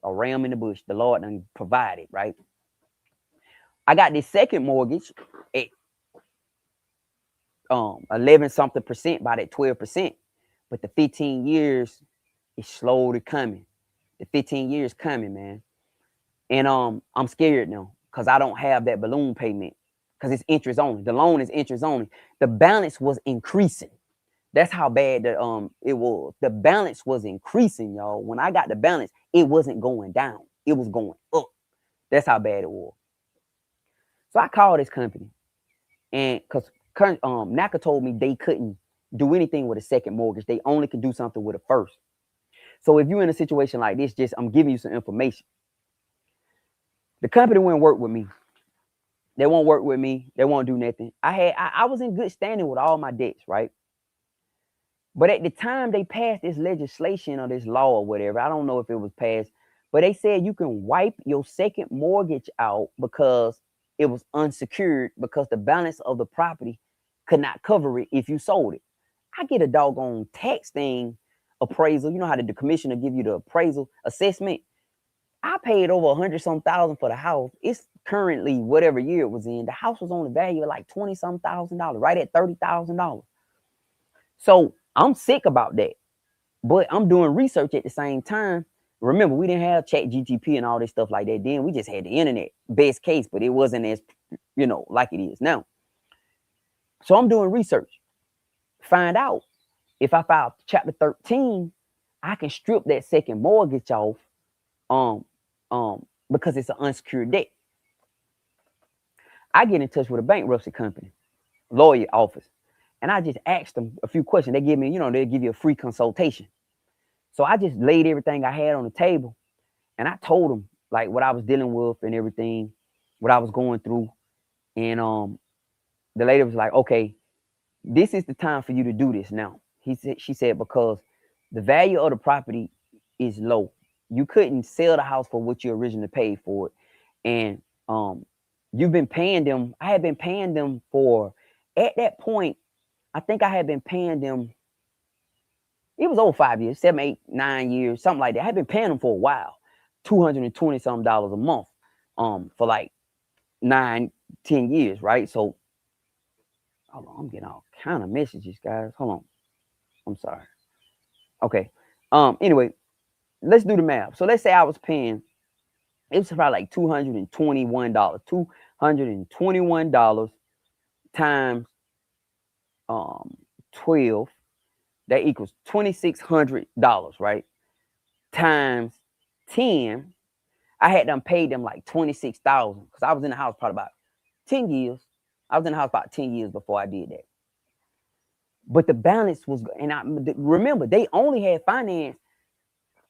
A ram in the bush. The Lord done provided, right? I got this second mortgage at 11 something percent, by that 12%. But the 15 years is slowly coming. The 15 years coming, man. And I'm scared now because I don't have that balloon payment because it's interest only. The loan is interest only. The balance was increasing. That's how bad it was. The balance was increasing, y'all. When I got the balance, it wasn't going down. It was going up. That's how bad it was. So I called this company, and because NACA told me they couldn't do anything with a second mortgage. They only could do something with a first. So if you're in a situation like this, I'm giving you some information. The company won't work with me. They won't work with me. They won't do nothing. I was in good standing with all my debts, right? But at the time they passed this legislation or this law or whatever, I don't know if it was passed, but they said you can wipe your second mortgage out because it was unsecured, because the balance of the property could not cover it if you sold it. I get a doggone tax thing appraisal. You know how the commissioner give you the appraisal assessment? I paid over $100-some thousand for the house. It's currently whatever year it was in. The house was on the value of like $20-some thousand, right at $30,000. So I'm sick about that. But I'm doing research at the same time. Remember, we didn't have ChatGPT and all this stuff like that then. We just had the internet, best case, but it wasn't as, like it is now. So I'm doing research. Find out if I file Chapter 13, I can strip that second mortgage off because it's an unsecured debt. I get in touch with a bankruptcy company, lawyer office, and I just asked them a few questions. They give me, they give you a free consultation. So I just laid everything I had on the table, and I told them like what I was dealing with and everything, what I was going through. And the lady was like, okay, this is the time for you to do this now. She said, because the value of the property is low. You couldn't sell the house for what you originally paid for it. And you've been paying them. I had been paying them for, at that point, I think I had been paying them, it was over 5 years, 7, 8, 9 years, something like that. I had been paying them for a while, $220-something a month for like 9, 10 years, right? So, hold on, I'm getting all kind of messages, guys. Hold on. I'm sorry. Okay. Anyway, let's do the math. So let's say I was paying, it was probably like $221. $221 times 12, that equals $2,600, right? Times 10, I had them paid them like $26,000 because I was in the house probably about 10 years. I was in the house about 10 years before I did that. But the balance was, and I remember they only had financed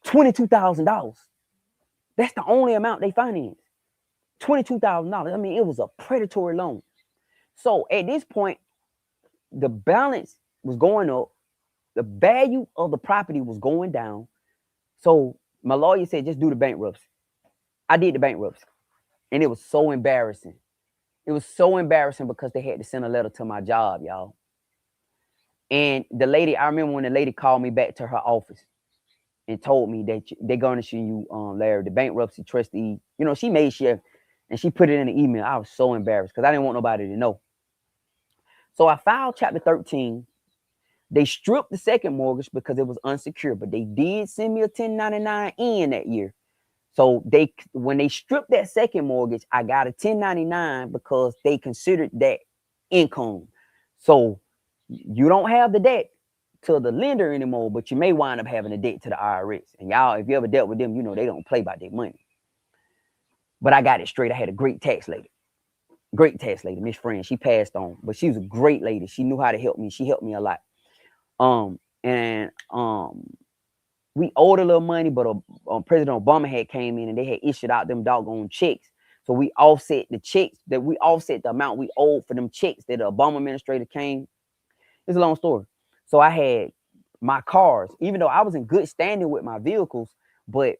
$22,000. That's the only amount they financed. $22,000. I mean, it was a predatory loan. So at this point, the balance was going up. The value of the property was going down. So my lawyer said, just do the bankruptcy. I did the bankruptcy. And it was so embarrassing. It was so embarrassing because they had to send a letter to my job, y'all. And the lady, I remember when the lady called me back to her office and told me that they're garnishing you, Larry, the bankruptcy trustee. She made sure, and she put it in the email. I was so embarrassed because I didn't want nobody to know. So I filed Chapter 13. They stripped the second mortgage because it was unsecured, but they did send me a 1099 in that year. So when they stripped that second mortgage, I got a 1099 because they considered that income. So you don't have the debt to the lender anymore, but you may wind up having a debt to the IRS. And y'all, if you ever dealt with them, they don't play by their money. But I got it straight. I had a great tax lady, Miss Friend. She passed on, but she was a great lady. She knew how to help me. She helped me a lot. we owed a little money, but President Obama had came in and they had issued out them doggone checks. So we offset the amount we owed for them checks that the Obama administrator came. It's a long story. So I had my cars, even though I was in good standing with my vehicles, but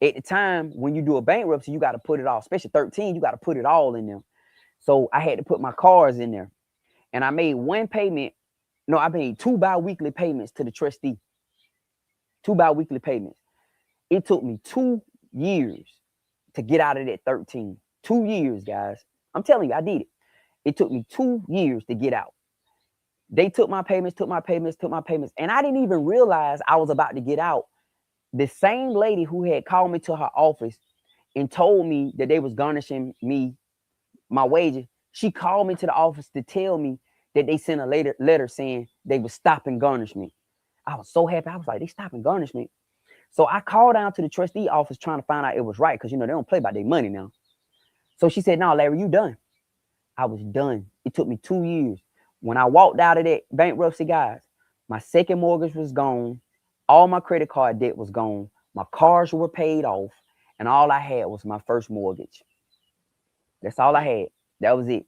at the time when you do a bankruptcy, you got to put it all, especially 13, you got to put it all in there. So I had to put my cars in there. And I made one payment. No, I made 2 bi-weekly payments to the trustee. 2 bi-weekly payments. It took me 2 years to get out of that 13. 2 years, guys. I'm telling you, I did it. It took me 2 years to get out. They took my payments, and I didn't even realize I was about to get out. The same lady who had called me to her office and told me that they was garnishing me my wages, she called me to the office to tell me that they sent a letter saying they was stopping garnishment. I was so happy. I was like, they stopping garnishment. So I called down to the trustee office trying to find out it was right, because, you know, they don't play by their money now. So she said, no, Larry, you done. I was done. It took me 2 years. When I walked out of that bankruptcy, guys, my second mortgage was gone. All my credit card debt was gone. My cars were paid off. And all I had was my first mortgage. That's all I had. That was it.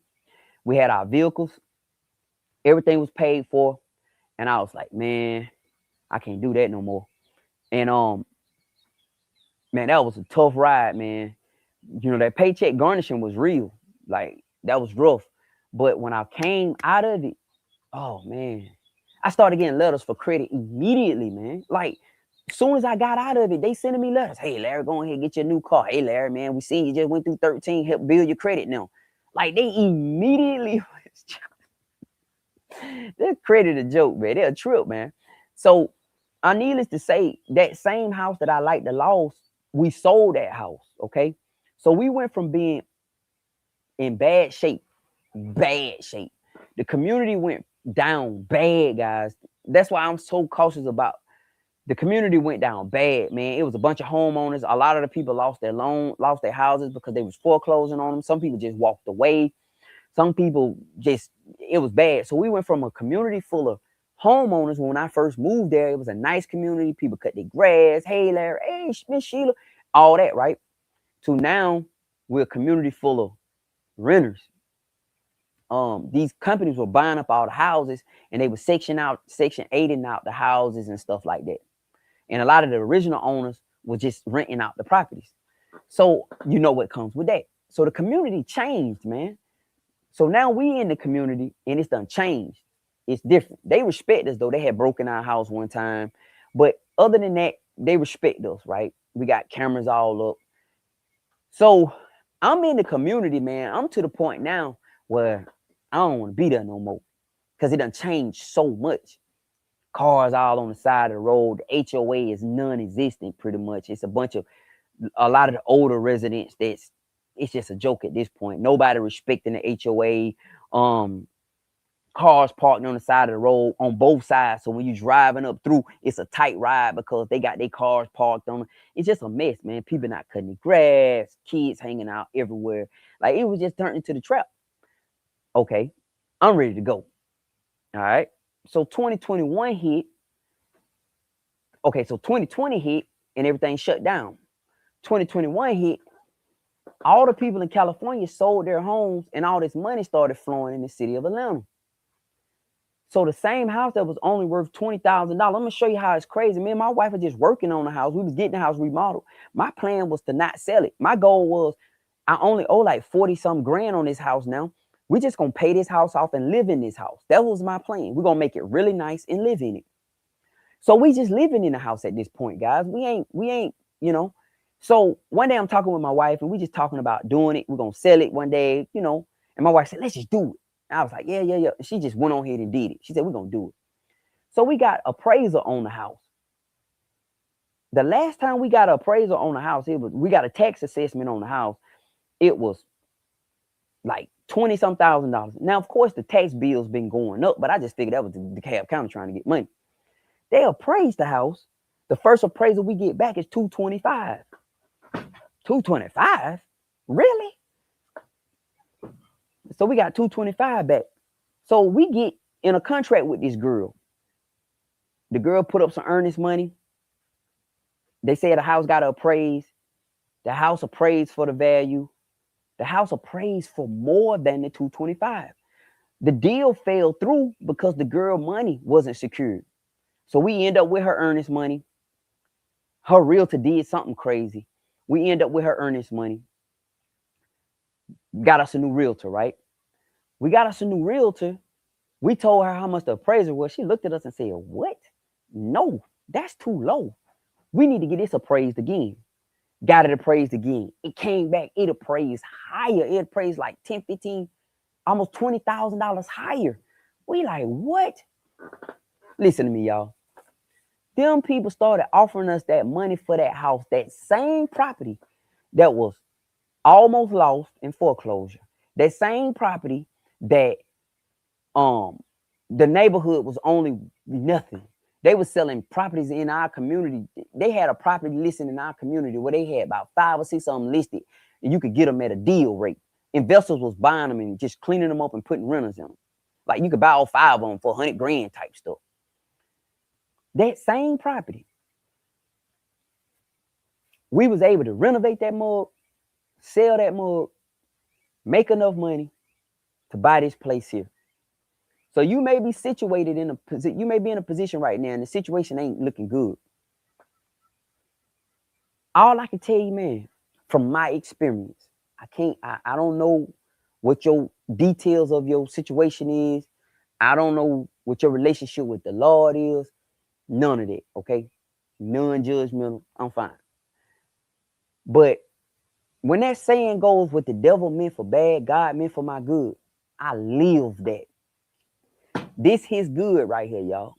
We had our vehicles. Everything was paid for. And I was like, man, I can't do that no more. And man, that was a tough ride, man. You know, that paycheck garnishing was real. Like, that was rough. But when I came out of it, oh man, I started getting letters for credit immediately, man. Like, as soon as I got out of it, they sending me letters. Hey, Larry, go ahead and get your new car. Hey, Larry, man, we seen you just went through 13. Help build your credit now. Like, they immediately, they're credit a joke, man. They're a trip, man. So, needless to say, that same house that I liked the loss, we sold that house, okay? So we went from being in bad shape. The community went down bad, guys. That's why I'm so cautious about the community went down bad, man. It was a bunch of homeowners. A lot of the people lost their loan, lost their houses because they was foreclosing on them. Some people just walked away. Some people just, it was bad. So we went from a community full of homeowners. When I first moved there, it was a nice community. People cut their grass. Hey, Larry. Hey, Miss Sheila. All that, right? To now, we're a community full of renters. These companies were buying up all the houses, and they were section 8ing out the houses and stuff like that. And a lot of the original owners were just renting out the properties. So you know what comes with that. So the community changed, man. So now we in the community, and it's done changed. It's different. They respect us, though. They had broken our house one time. But other than that, they respect us, right? We got cameras all up. So I'm in the community, man. I'm to the point now where I don't want to be there no more, because it done changed so much. Cars all on the side of the road. The HOA is non-existent pretty much. It's a lot of the older residents it's just a joke at this point. Nobody respecting the HOA. Cars parked on the side of the road on both sides. So when you're driving up through, it's a tight ride because they got their cars parked on. It's just a mess, man. People not cutting the grass, kids hanging out everywhere. Like, it was just turned into the trap. Okay, I'm ready to go. All right. So 2021 hit. Okay, so 2020 hit and everything shut down. 2021 hit. All the people in California sold their homes, and all this money started flowing in the city of Atlanta. So the same house that was only worth $20,000, I'm going to show you how it's crazy. Me and my wife are just working on the house. We was getting the house remodeled. My plan was to not sell it. My goal was, I only owe like 40 some grand on this house now. We're just going to pay this house off and live in this house. That was my plan. We're going to make it really nice and live in it. So we just living in the house at this point, guys. We ain't, you know. So one day I'm talking with my wife, and we just talking about doing it. We're going to sell it one day, you know. And my wife said, let's just do it. And I was like, yeah. She just went on ahead and did it. She said, we're going to do it. So we got appraiser on the house. The last time we got an appraiser on the house, we got a tax assessment on the house. It was like $20-some thousand. Now, of course, the tax bill's been going up, but I just figured that was the DeKalb County trying to get money. They appraised the house. The first appraisal we get back is $225. $225? Really? So we got $225 back. So we get in a contract with this girl. The girl put up some earnest money. They said the house got to appraise. The house appraised for the value. The house appraised for more than the 225. The deal fell through because the girl money wasn't secured. So we end up with her earnest money. Her realtor did something crazy. We end up with her earnest money. Got us a new realtor, right? We got us a new realtor. We told her how much the appraiser was. She looked at us and said, what? No, that's too low. We need to get this appraised again. Got it appraised again. It came back. It appraised higher. It appraised like 10, 15, almost $20,000 higher. We like, what? Listen to me, y'all. Them people started offering us that money for that house, that same property that was almost lost in foreclosure. That same property that the neighborhood was only nothing. They were selling properties in our community. They had a property listing in our community where they had about 5 or 6 of them listed, and you could get them at a deal rate. Investors was buying them and just cleaning them up and putting renters in them. Like you could buy all 5 of them for $100 grand type stuff. That same property, we was able to renovate that mug, sell that mug, make enough money to buy this place here. So you may be situated in a position, you may be in a position right now and the situation ain't looking good. All I can tell you, man, from my experience, I don't know what your details of your situation is. I don't know what your relationship with the Lord is. None of that, okay? Non-judgmental, I'm fine. But when that saying goes, what the devil meant for bad, God meant for my good, I live that. This is good right here, y'all.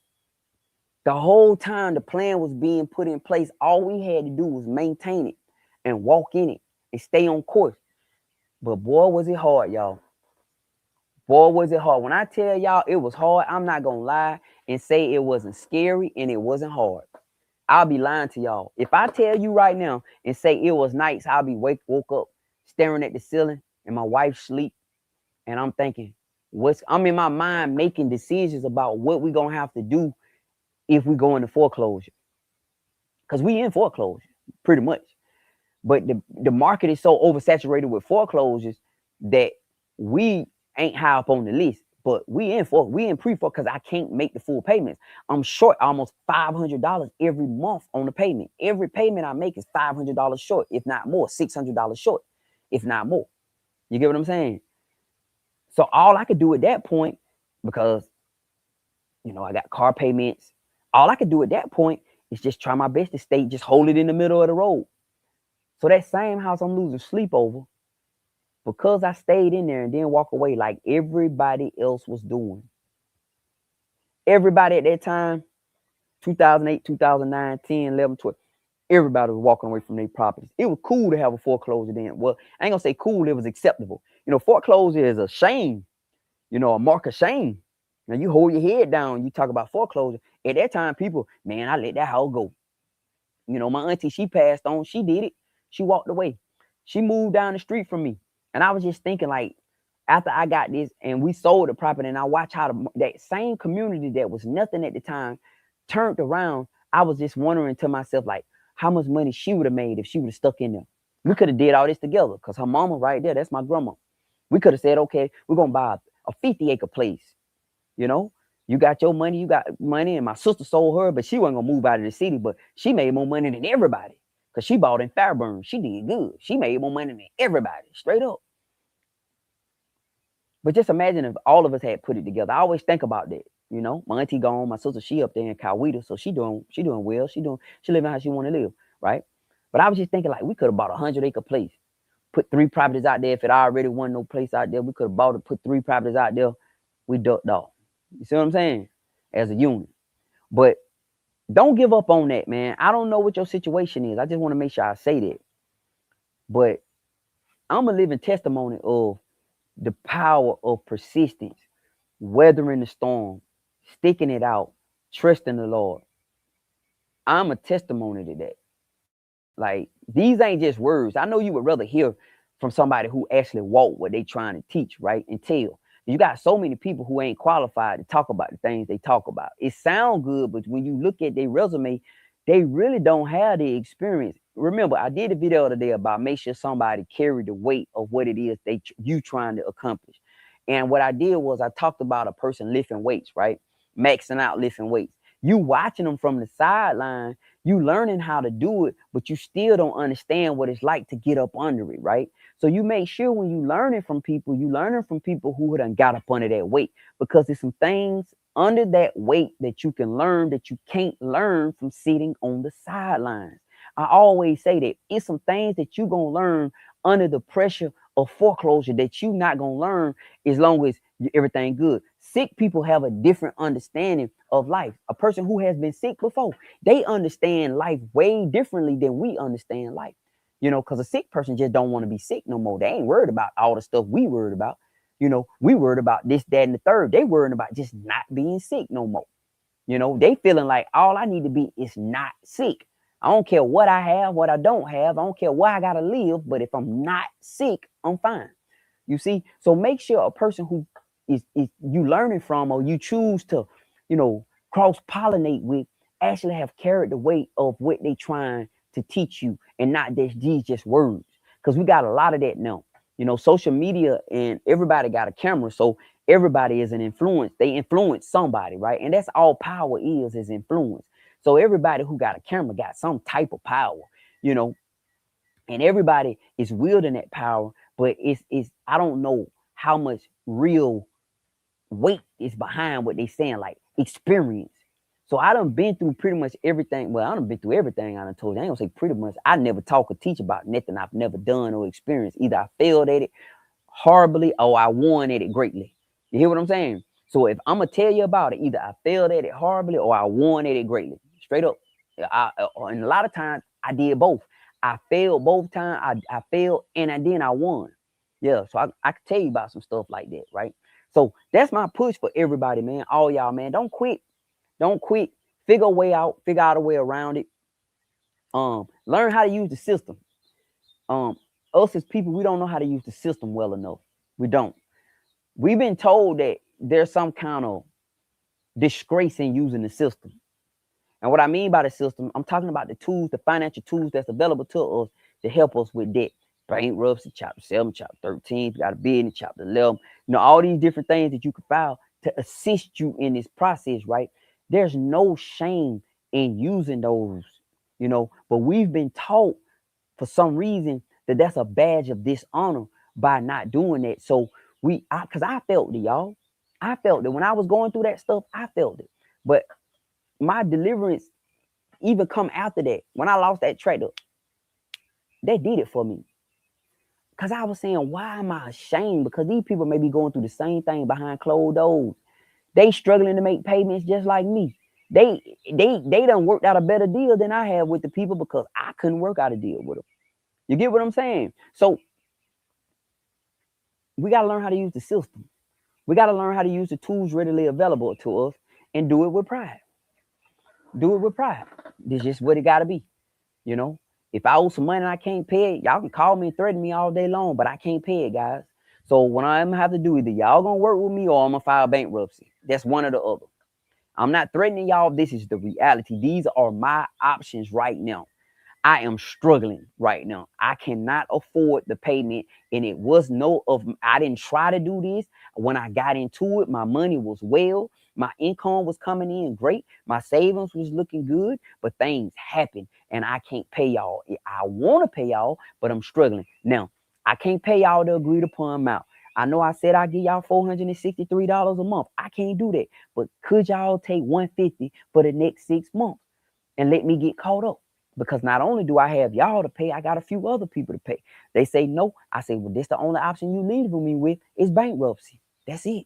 The whole time the plan was being put in place, all we had to do was maintain it and walk in it and stay on course. But boy, was it hard, y'all. Boy, was it hard. When I tell y'all it was hard, I'm not going to lie and say it wasn't scary and it wasn't hard. I'll be lying to y'all. If I tell you right now and say it was nights, I'll be woke up staring at the ceiling and my wife sleep. And I'm thinking, I'm in my mind making decisions about what we're going to have to do if we go into foreclosure. Because we in foreclosure, pretty much. But the market is so oversaturated with foreclosures that we ain't high up on the list. But we in pre-foreclosure because I can't make the full payments. I'm short almost $500 every month on the payment. Every payment I make is $500 short, if not more, $600 short, if not more. You get what I'm saying? So all I could do at that point, because, I got car payments, all I could do at that point is just try my best to just hold it in the middle of the road. So that same house I'm losing sleep over, because I stayed in there and didn't walk away like everybody else was doing. Everybody at that time, 2008, 2009, 10, 11, 12, everybody was walking away from their properties. It was cool to have a foreclosure then. Well, I ain't gonna say cool, it was acceptable. Foreclosure is a shame, a mark of shame. Now you hold your head down, you talk about foreclosure. At that time, people, man, I let that house go. My auntie, she passed on, she did it. She walked away. She moved down the street from me. And I was just thinking, like, after I got this and we sold the property and I watched how that same community that was nothing at the time turned around, I was just wondering to myself, like, how much money she would have made if she would have stuck in there. We could have did all this together because her mama right there, that's my grandma. We could have said, okay, we're going to buy a 50-acre place. You got your money, and my sister sold her, but she wasn't going to move out of the city, but she made more money than everybody because she bought in Fairburn. She did good. She made more money than everybody, straight up. But just imagine if all of us had put it together. I always think about that. My auntie gone, my sister, she up there in Coweta, so she doing well. She living how she want to live, right? But I was just thinking, like, we could have bought a 100-acre place, put 3 properties out there. If it already wasn't no place out there, we could have bought it, put 3 properties out there. We ducked off. You see what I'm saying? As a unit. But don't give up on that, man. I don't know what your situation is. I just want to make sure I say that. But I'm a living testimony of the power of persistence, weathering the storm, sticking it out, trusting the Lord. I'm a testimony to that. Like, these ain't just words. I know you would rather hear from somebody who actually walked what they trying to teach, right? And tell. You got so many people who ain't qualified to talk about the things they talk about. It sounds good, but when you look at their resume, they really don't have the experience. Remember, I did a video today about make sure somebody carry the weight of what it is you trying to accomplish. And what I did was I talked about a person lifting weights, right? Maxing out lifting weights. You watching them from the sideline, you learning how to do it, but you still don't understand what it's like to get up under it, right? So you make sure when you learning from people, you learning from people who done got up under that weight, because there's some things under that weight that you can learn that you can't learn from sitting on the sidelines. I always say that it's some things that you're gonna learn under the pressure of foreclosure that you're not gonna learn as long as everything good. Sick people have a different understanding of life. A person who has been sick before, they understand life way differently than we understand life. You know, because a sick person just don't want to be sick no more. They ain't worried about all the stuff we worried about. You know, we worried about this, that, and the third. They worried about just not being sick no more. You know, they feeling like all I need to be is not sick. I don't care what I have, what I don't have. I don't care where I gotta live, but if I'm not sick, I'm fine. You see, so make sure a person who is you learning from, or you choose to, you know, cross pollinate with, actually have carried the weight of what they trying to teach you, and not these just words. Because we got a lot of that now. You know, social media, and everybody got a camera, so everybody is an influence. They influence somebody, right? And that's all power is influence. So everybody who got a camera got some type of power, you know, and everybody is wielding that power, but it's I don't know how much real weight is behind what they saying, like experience. So I done been through pretty much everything. Well, I done been through everything I done told you. I ain't gonna say pretty much. I never talk or teach about nothing I've never done or experienced. Either I failed at it horribly or I won at it greatly. You hear what I'm saying? So if I'm gonna tell you about it, either I failed at it horribly or I won at it greatly. Straight up. And a lot of times I did both. I failed both times. I failed and then I won. Yeah, so I can tell you about some stuff like that, right? So that's my push for everybody, man. All y'all, man. Don't quit. Don't quit. Figure a way out. Figure out a way around it. Learn how to use the system. Um, us as people, we don't know how to use the system well enough. We don't. We've been told that there's some kind of disgrace in using the system. And what I mean by the system, I'm talking about the tools, the financial tools that's available to us to help us with debt. Bankruptcy, chapter 7, chapter 13, you got a business, chapter 11, you know, all these different things that you can file to assist you in this process, right? There's no shame in using those, you know, but we've been taught for some reason that that's a badge of dishonor by not doing that. So because I felt it, y'all. I felt it. When I was going through that stuff, I felt it. But my deliverance even come after that. When I lost that tractor, that did it for me. Because I was saying, why am I ashamed? Because these people may be going through the same thing behind closed doors. They struggling to make payments just like me. They done worked out a better deal than I have with the people because I couldn't work out a deal with them. You get what I'm saying? So we got to learn how to use the system. We got to learn how to use the tools readily available to us and do it with pride. Do it with pride. This is just what it got to be. You know, if I owe some money and I can't pay it, y'all can call me and threaten me all day long, but I can't pay it, guys. So what I'm gonna have to do, either y'all gonna work with me or I'm gonna file bankruptcy. That's one or the other. I'm not threatening y'all. This is the reality. These are my options right now. I am struggling right now. I cannot afford the payment, and it was I didn't try to do this. When I got into it, my money was well. My income was coming in great. My savings was looking good, but things happen, and I can't pay y'all. I want to pay y'all, but I'm struggling. Now, I can't pay y'all the agreed upon amount. I know I said I give y'all $463 a month. I can't do that. But could y'all take $150 for the next 6 months and let me get caught up? Because not only do I have y'all to pay, I got a few other people to pay. They say no. I say, well, this the only option you leaving me with is bankruptcy. That's it.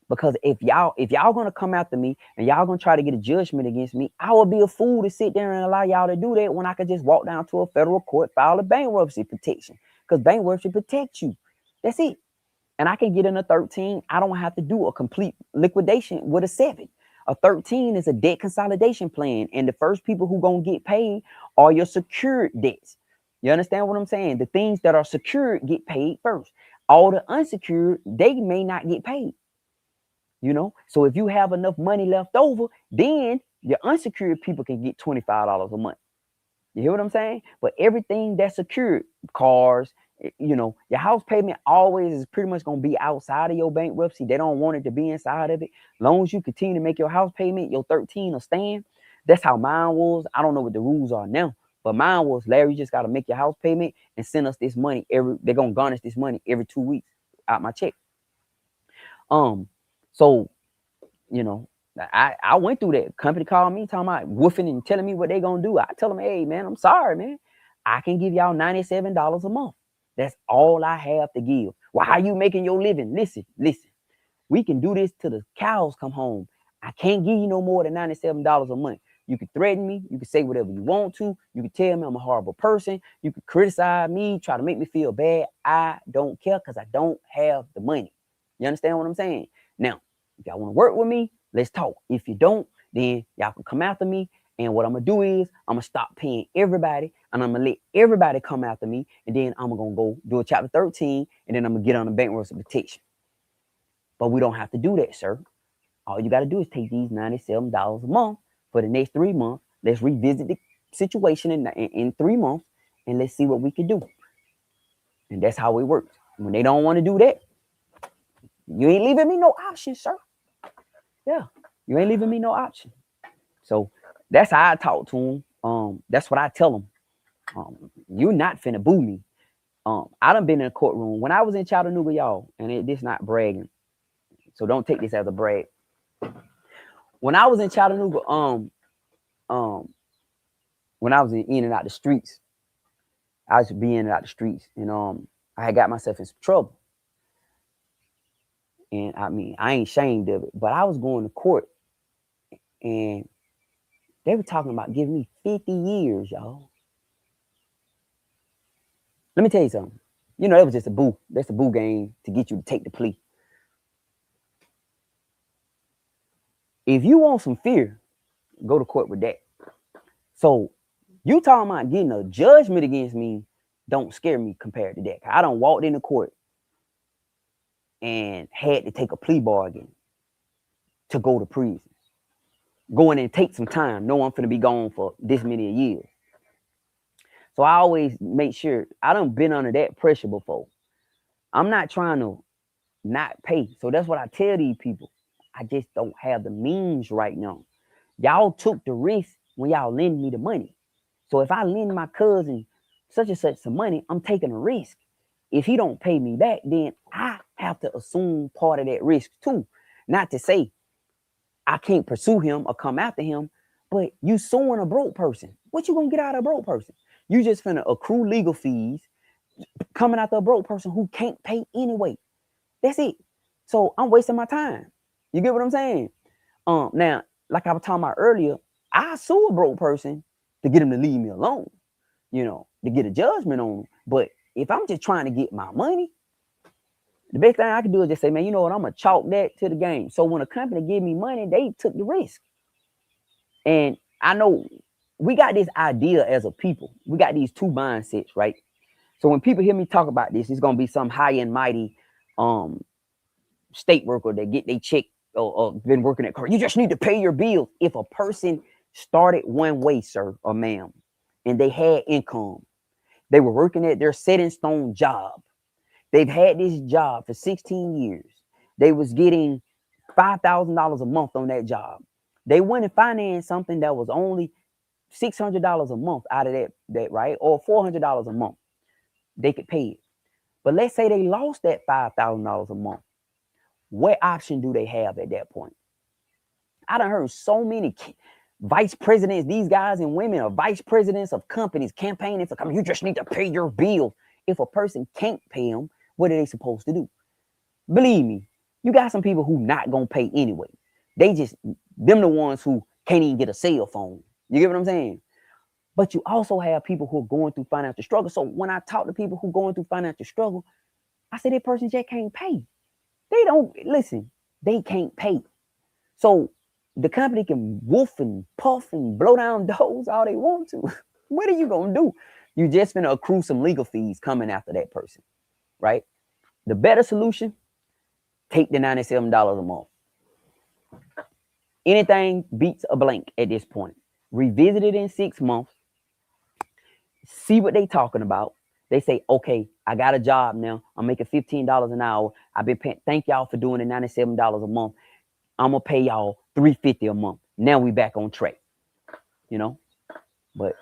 Because if y'all gonna come after me and y'all gonna try to get a judgment against me, I would be a fool to sit there and allow y'all to do that when I could just walk down to a federal court, file a bankruptcy petition. Because bankruptcy protects you. That's it. And I can get in a 13. I don't have to do a complete liquidation with a 7. A 13 is a debt consolidation plan. And the first people who gonna get paid are your secured debts. You understand what I'm saying? The things that are secured get paid first. All the unsecured, they may not get paid. You know, so if you have enough money left over, then Your unsecured people can get $25 a month. You hear what I'm saying? But everything that's secured, cars, your house payment always is pretty much going to be outside of your bankruptcy. They don't want it to be inside of it. As long as you continue to make your house payment, your 13 will stand. That's how mine was. I don't know what the rules are now, but mine was, Larry, you just got to make your house payment and send us this money they're going to garnish this money every 2 weeks out my check. So, I went through that. Company called me talking about woofing and telling me what they gonna do. I tell them, hey man, I'm sorry, man. I can give y'all $97 a month. That's all I have to give. Well, how you making your living? Listen. We can do this till the cows come home. I can't give you no more than $97 a month. You can threaten me. You can say whatever you want to. You can tell me I'm a horrible person. You can criticize me, try to make me feel bad. I don't care because I don't have the money. You understand what I'm saying? Now, if y'all want to work with me, let's talk. If you don't, then y'all can come after me. And what I'm going to do is I'm going to stop paying everybody and I'm going to let everybody come after me. And then I'm going to go do a chapter 13 and then I'm going to get on the bankruptcy protection. But we don't have to do that, sir. All you got to do is take these $97 a month for the next 3 months. Let's revisit the situation in 3 months and let's see what we can do. And that's how it works. When they don't want to do that, you ain't leaving me no option, sir. Yeah, you ain't leaving me no option. So that's how I talk to them. That's what I tell them. You're not finna boo me. I done been in a courtroom when I was in Chattanooga, y'all, and this not bragging. So don't take this as a brag. When I was in Chattanooga, when I was in and out the streets, I used to be in and out the streets, and I had got myself in some trouble. And I mean, I ain't ashamed of it, but I was going to court and they were talking about giving me 50 years, y'all. Let me tell you something. That was just a boo. That's a boo game to get you to take the plea. If you want some fear, go to court with that. So you talking about getting a judgment against me don't scare me compared to that. I done walked into court and had to take a plea bargain to go to prison. Go in and take some time. No, I'm finna be gone for this many years. So I always make sure I done been under that pressure before. I'm not trying to not pay. So that's what I tell these people. I just don't have the means right now. Y'all took the risk when y'all lend me the money. So if I lend my cousin such and such some money, I'm taking a risk. If he don't pay me back, then I have to assume part of that risk too. Not to say I can't pursue him or come after him, but you suing a broke person. What you gonna get out of a broke person? You just finna accrue legal fees coming after a broke person who can't pay anyway. That's it. So I'm wasting my time. You get what I'm saying? Now, like I was talking about earlier, I sue a broke person to get him to leave me alone, to get a judgment on him. But if I'm just trying to get my money, the best thing I can do is just say, man, you know what? I'm going to chalk that to the game. So when a company give me money, they took the risk. And I know we got this idea as a people. We got these two mindsets, right? So when people hear me talk about this, it's going to be some high and mighty state worker that get their check or been working at car. You just need to pay your bills. If a person started one way, sir or ma'am, and they had income, they were working at their set in stone job. They've had this job for 16 years. They was getting $5,000 a month on that job. They went and financed something that was only $600 a month out of that right? Or $400 a month. They could pay it. But let's say they lost that $5,000 a month. What option do they have at that point? I done heard so many vice presidents, these guys and women are vice presidents of companies campaigning for companies. You just need to pay your bills. If a person can't pay them, what are they supposed to do? Believe me, you got some people who not gonna pay anyway. Them the ones who can't even get a cell phone. You get what I'm saying? But you also have people who are going through financial struggle. So when I talk to people who are going through financial struggle, I say that person just can't pay. They can't pay. So the company can woof and puff and blow down doors all they want to. What are you gonna do? You just gonna accrue some legal fees coming after that person, right? The better solution, take the $97 a month. Anything beats a blank at this point. Revisit it in 6 months. See what they talking about. They say, okay, I got a job now. I'm making $15 an hour. I've been paying. Thank y'all for doing it. $97 a month. I'm gonna pay y'all $350 a month. Now we back on track. You know, but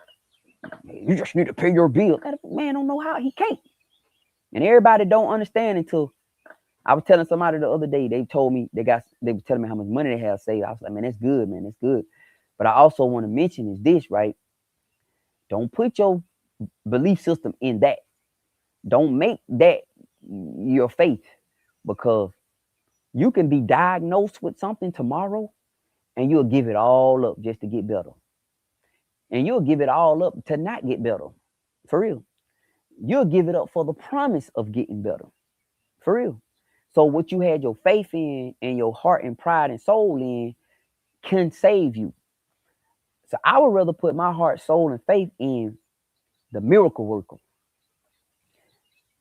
you just need to pay your bill. That man don't know how. He can't. And everybody don't understand until I was telling somebody the other day. They told me they were telling me how much money they have saved. I was like, man, that's good, man. That's good. But I also want to mention is this, right? Don't put your belief system in that. Don't make that your faith, because you can be diagnosed with something tomorrow and you'll give it all up just to get better. And you'll give it all up to not get better. For real. You'll give it up for the promise of getting better. For real. So what you had your faith in and your heart and pride and soul in can save you. So I would rather put my heart, soul, and faith in the miracle worker,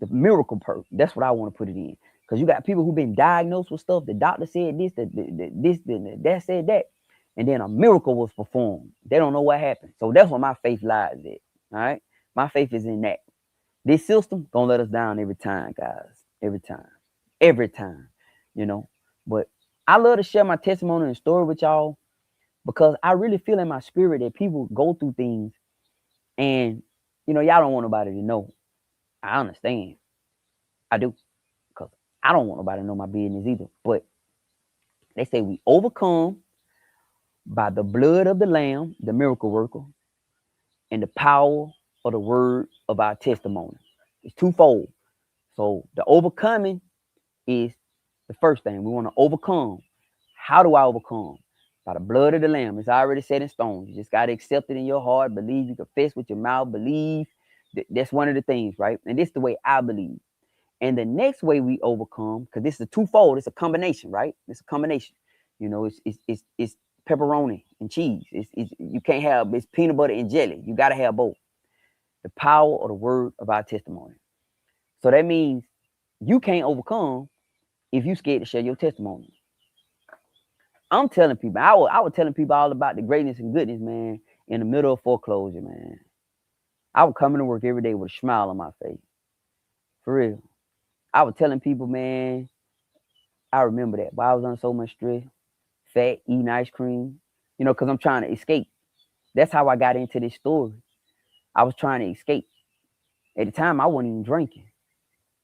the miracle person. That's what I want to put it in. Because you got people who've been diagnosed with stuff. The doctor said this, that said that. And then a miracle was performed. They don't know what happened. So that's where my faith lies at. All right. My faith is in that. This system gonna let us down every time, guys. Every time. Every time. You know. But I love to share my testimony and story with y'all, because I really feel in my spirit that people go through things and, you know, y'all don't want nobody to know. I understand. I do. Because I don't want nobody to know my business either. But they say we overcome by the blood of the Lamb, the miracle worker, and the power of the word of our testimony. It's twofold. So the overcoming is the first thing. We want to overcome. How do I overcome? By the blood of the Lamb. It's already set in stone. You just got to accept it in your heart. Believe. You confess with your mouth. Believe. That's one of the things, right? And this is the way I believe. And the next way we overcome, because this is a twofold. It's a combination, right? It's a combination. You know, it's pepperoni and cheese. You can't have, it's peanut butter and jelly. You got to have both. The power of the word of our testimony. So that means you can't overcome if you scared to share your testimony. I'm telling people, I was telling people all about the greatness and goodness, man, in the middle of foreclosure, man. I was coming to work every day with a smile on my face. For real. I was telling people, man, I remember that. But I was under so much stress, fat, eating ice cream, you know, because I'm trying to escape. That's how I got into this story. I was trying to escape. At the time, I wasn't even drinking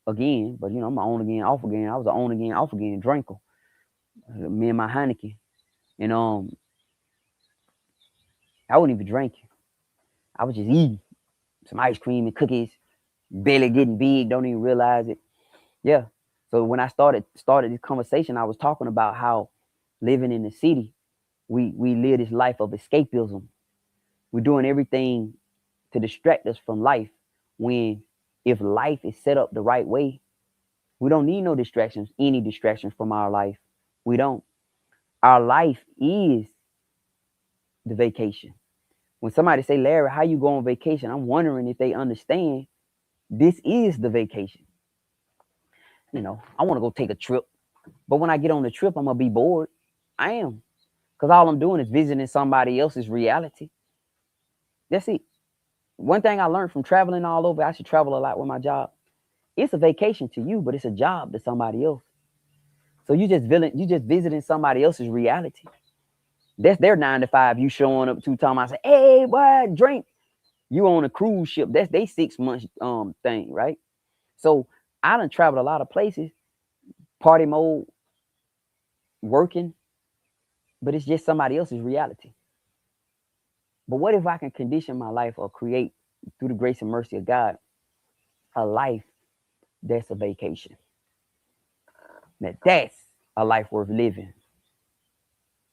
again, but, you know, I'm on again, off again. I was an on again, off again drinker. Me and my Heineken. And I wasn't even drinking. I was just eating some ice cream and cookies, belly getting big, don't even realize it. Yeah. So when I started this conversation, I was talking about how living in the city, we live this life of escapism. We're doing everything to distract us from life, when if life is set up the right way, we don't need no distractions, any distractions from our life. We don't. Our life is the vacation. When somebody say, Larry, how you go on vacation? I'm wondering if they understand this is the vacation. You know, I want to go take a trip, but when I get on the trip, I'm going to be bored. I am. Because all I'm doing is visiting somebody else's reality. That's it. One thing I learned from traveling all over, I should travel a lot with my job. It's a vacation to you, but it's a job to somebody else. So you just visiting somebody else's reality. That's their 9 to 5. You showing up 2 times. I say, hey, boy, drink. You on a cruise ship. That's they 6 months thing, right? So I done traveled a lot of places, party mode, working, but it's just somebody else's reality. But what if I can condition my life or create, through the grace and mercy of God, a life that's a vacation? Now that's a life worth living.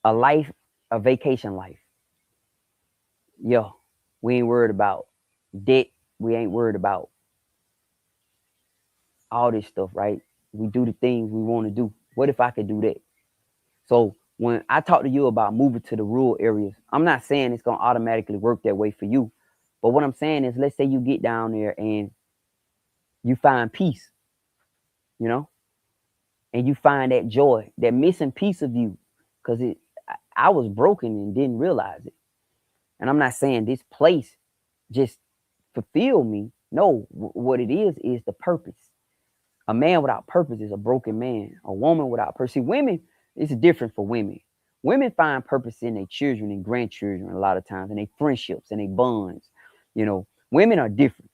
A vacation life. Yeah, we ain't worried about debt. We ain't worried about all this stuff, right? We do the things we want to do. What if I could do that? So when I talk to you about moving to the rural areas, I'm not saying it's going to automatically work that way for you. But what I'm saying is, let's say you get down there and you find peace, you know, and you find that joy, that missing piece of you. Because I was broken and didn't realize it. And I'm not saying this place just fulfilled me. No, what it is the purpose. A man without purpose is a broken man. A woman without purpose. See, women, it's different for women. Women find purpose in their children and grandchildren a lot of times, in their friendships and their bonds. You know, women are different,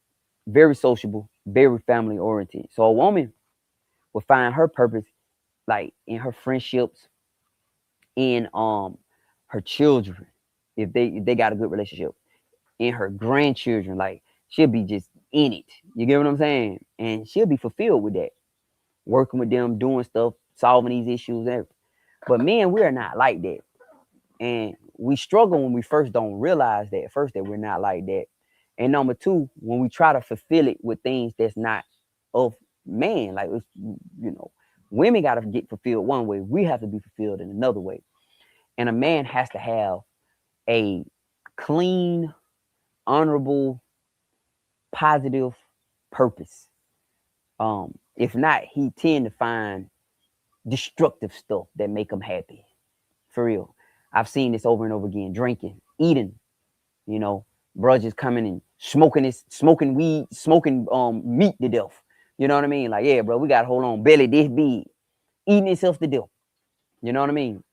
very sociable, very family oriented. So a woman will find her purpose like in her friendships, in her children, if they got a good relationship, in her grandchildren, like she'll be just in it. You get what I'm saying? And she'll be fulfilled with that, working with them, doing stuff, solving these issues. But men, we are not like that. And we struggle when we first don't realize that first that we're not like that. And number two, when we try to fulfill it with things that's not of man, like women got to get fulfilled one way, we have to be fulfilled in another way. And a man has to have a clean, honorable, positive purpose. If not, he tend to find destructive stuff that make him happy. For real. I've seen this over and over again. Drinking, eating, bro just coming and smoking weed, smoking meat to death. You know what I mean? Like, yeah, bro, we gotta hold on, belly this big, eating itself to death. You know what I mean?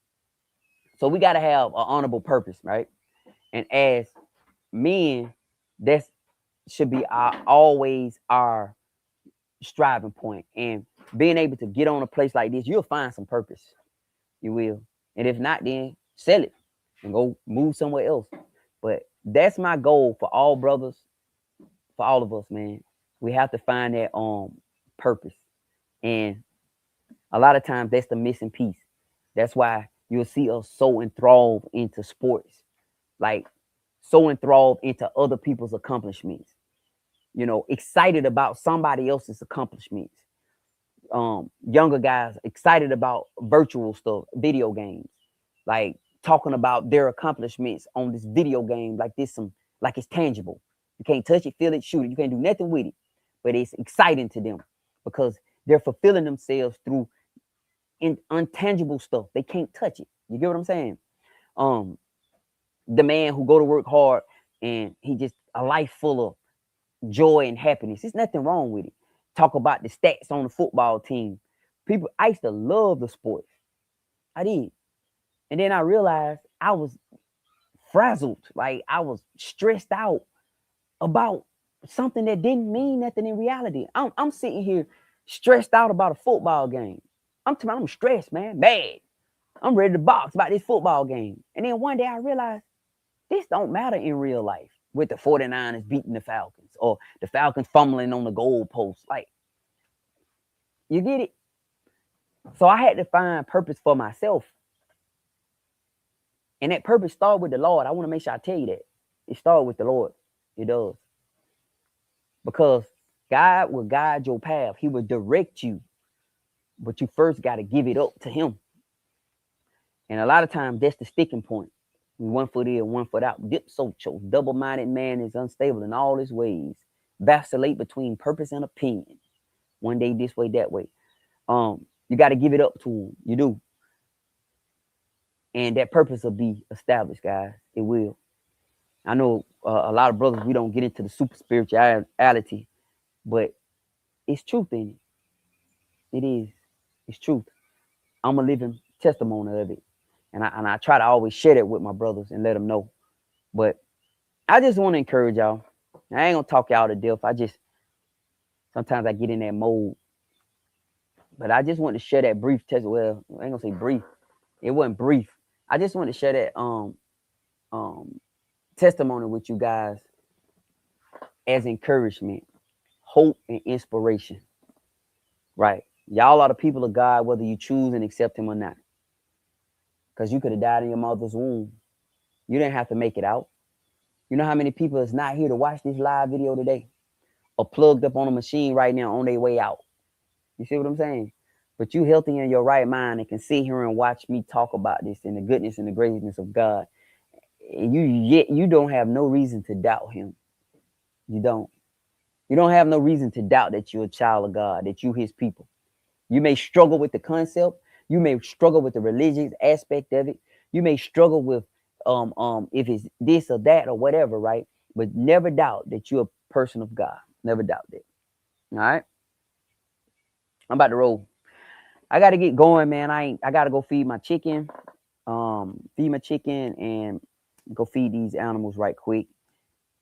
So we gotta have an honorable purpose, right? And as men, that should be always our striving point. And being able to get on a place like this, you'll find some purpose. You will. And if not, then sell it and go move somewhere else. But that's my goal for all brothers, for all of us, man. We have to find that purpose. And a lot of times that's the missing piece. That's why you'll see us so enthralled into sports, like so enthralled into other people's accomplishments, excited about somebody else's accomplishments. Younger guys excited about virtual stuff, video games, like talking about their accomplishments on this video game, like it's tangible. You can't touch it, feel it, shoot it. You can't do nothing with it, but it's exciting to them because they're fulfilling themselves through untangible stuff. They can't touch it. You get what I'm saying? The man who go to work hard and he just a life full of joy and happiness. There's nothing wrong with it. Talk about the stats on the football team. I used to love the sport. I did. And then I realized I was frazzled. Like I was stressed out about something that didn't mean nothing in reality. I'm sitting here stressed out about a football game. I'm stressed, man, mad. I'm ready to box about this football game. And then one day I realized this don't matter in real life with the 49ers beating the Falcons or the Falcons fumbling on the goalpost. Like, you get it? So I had to find purpose for myself. And that purpose started with the Lord. I want to make sure I tell you that. It started with the Lord. It does. Because God will guide your path. He will direct you. But you first got to give it up to him. And a lot of times that's the sticking point. One foot in, one foot out. Dipsocho, double-minded man is unstable in all his ways. Vacillate between purpose and opinion. One day this way, that way. You got to give it up to him. You do. And that purpose will be established, guys. It will. I know a lot of brothers, we don't get into the super spirituality, but it's truth in it. It is. It's truth. I'm a living testimony of it. And I try to always share that with my brothers and let them know. But I just want to encourage y'all. I ain't going to talk y'all to death. Sometimes I get in that mode. But I just want to share that brief testimony. Well, I ain't going to say brief. It wasn't brief. I just want to share that testimony with you guys as encouragement, hope, and inspiration. Right. Y'all are the people of God, whether you choose and accept him or not. Because you could have died in your mother's womb. You didn't have to make it out. You know how many people is not here to watch this live video today or plugged up on a machine right now on their way out? You see what I'm saying? But you healthy in your right mind and can sit here and watch me talk about this and the goodness and the greatness of God. And you don't have no reason to doubt him. You don't. You don't have no reason to doubt that you're a child of God, that you his people. You may struggle with the concept. You may struggle with the religious aspect of it. You may struggle with if it's this or that or whatever, right? But never doubt that you're a person of God. Never doubt that. All right. I'm about to roll. I gotta get going, man. I gotta go feed my chicken. Feed my chicken and go feed these animals right quick.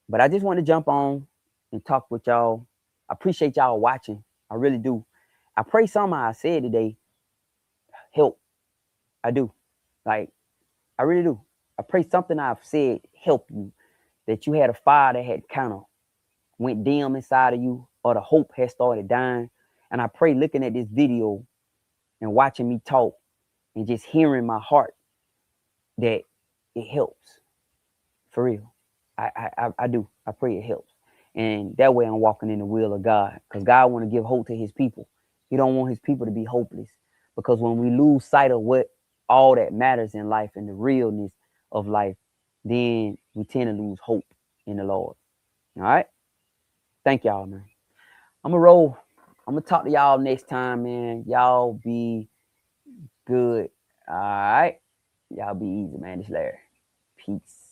But I just want to jump on and talk with y'all. I appreciate y'all watching. I really do. I pray something I said today help. I do. Like, I really do. I pray something I've said help you. That you had a fire that had kind of went dim inside of you, or the hope had started dying. And I pray looking at this video and watching me talk and just hearing my heart that it helps. For real. I do. I pray it helps. And that way I'm walking in the will of God. Because God want to give hope to his people. He don't want his people to be hopeless. Because when we lose sight of what all that matters in life and the realness of life, then we tend to lose hope in the Lord. All right? Thank y'all, man. I'm going to roll. I'm going to talk to y'all next time, man. Y'all be good. All right? Y'all be easy, man. It's Larry. Peace.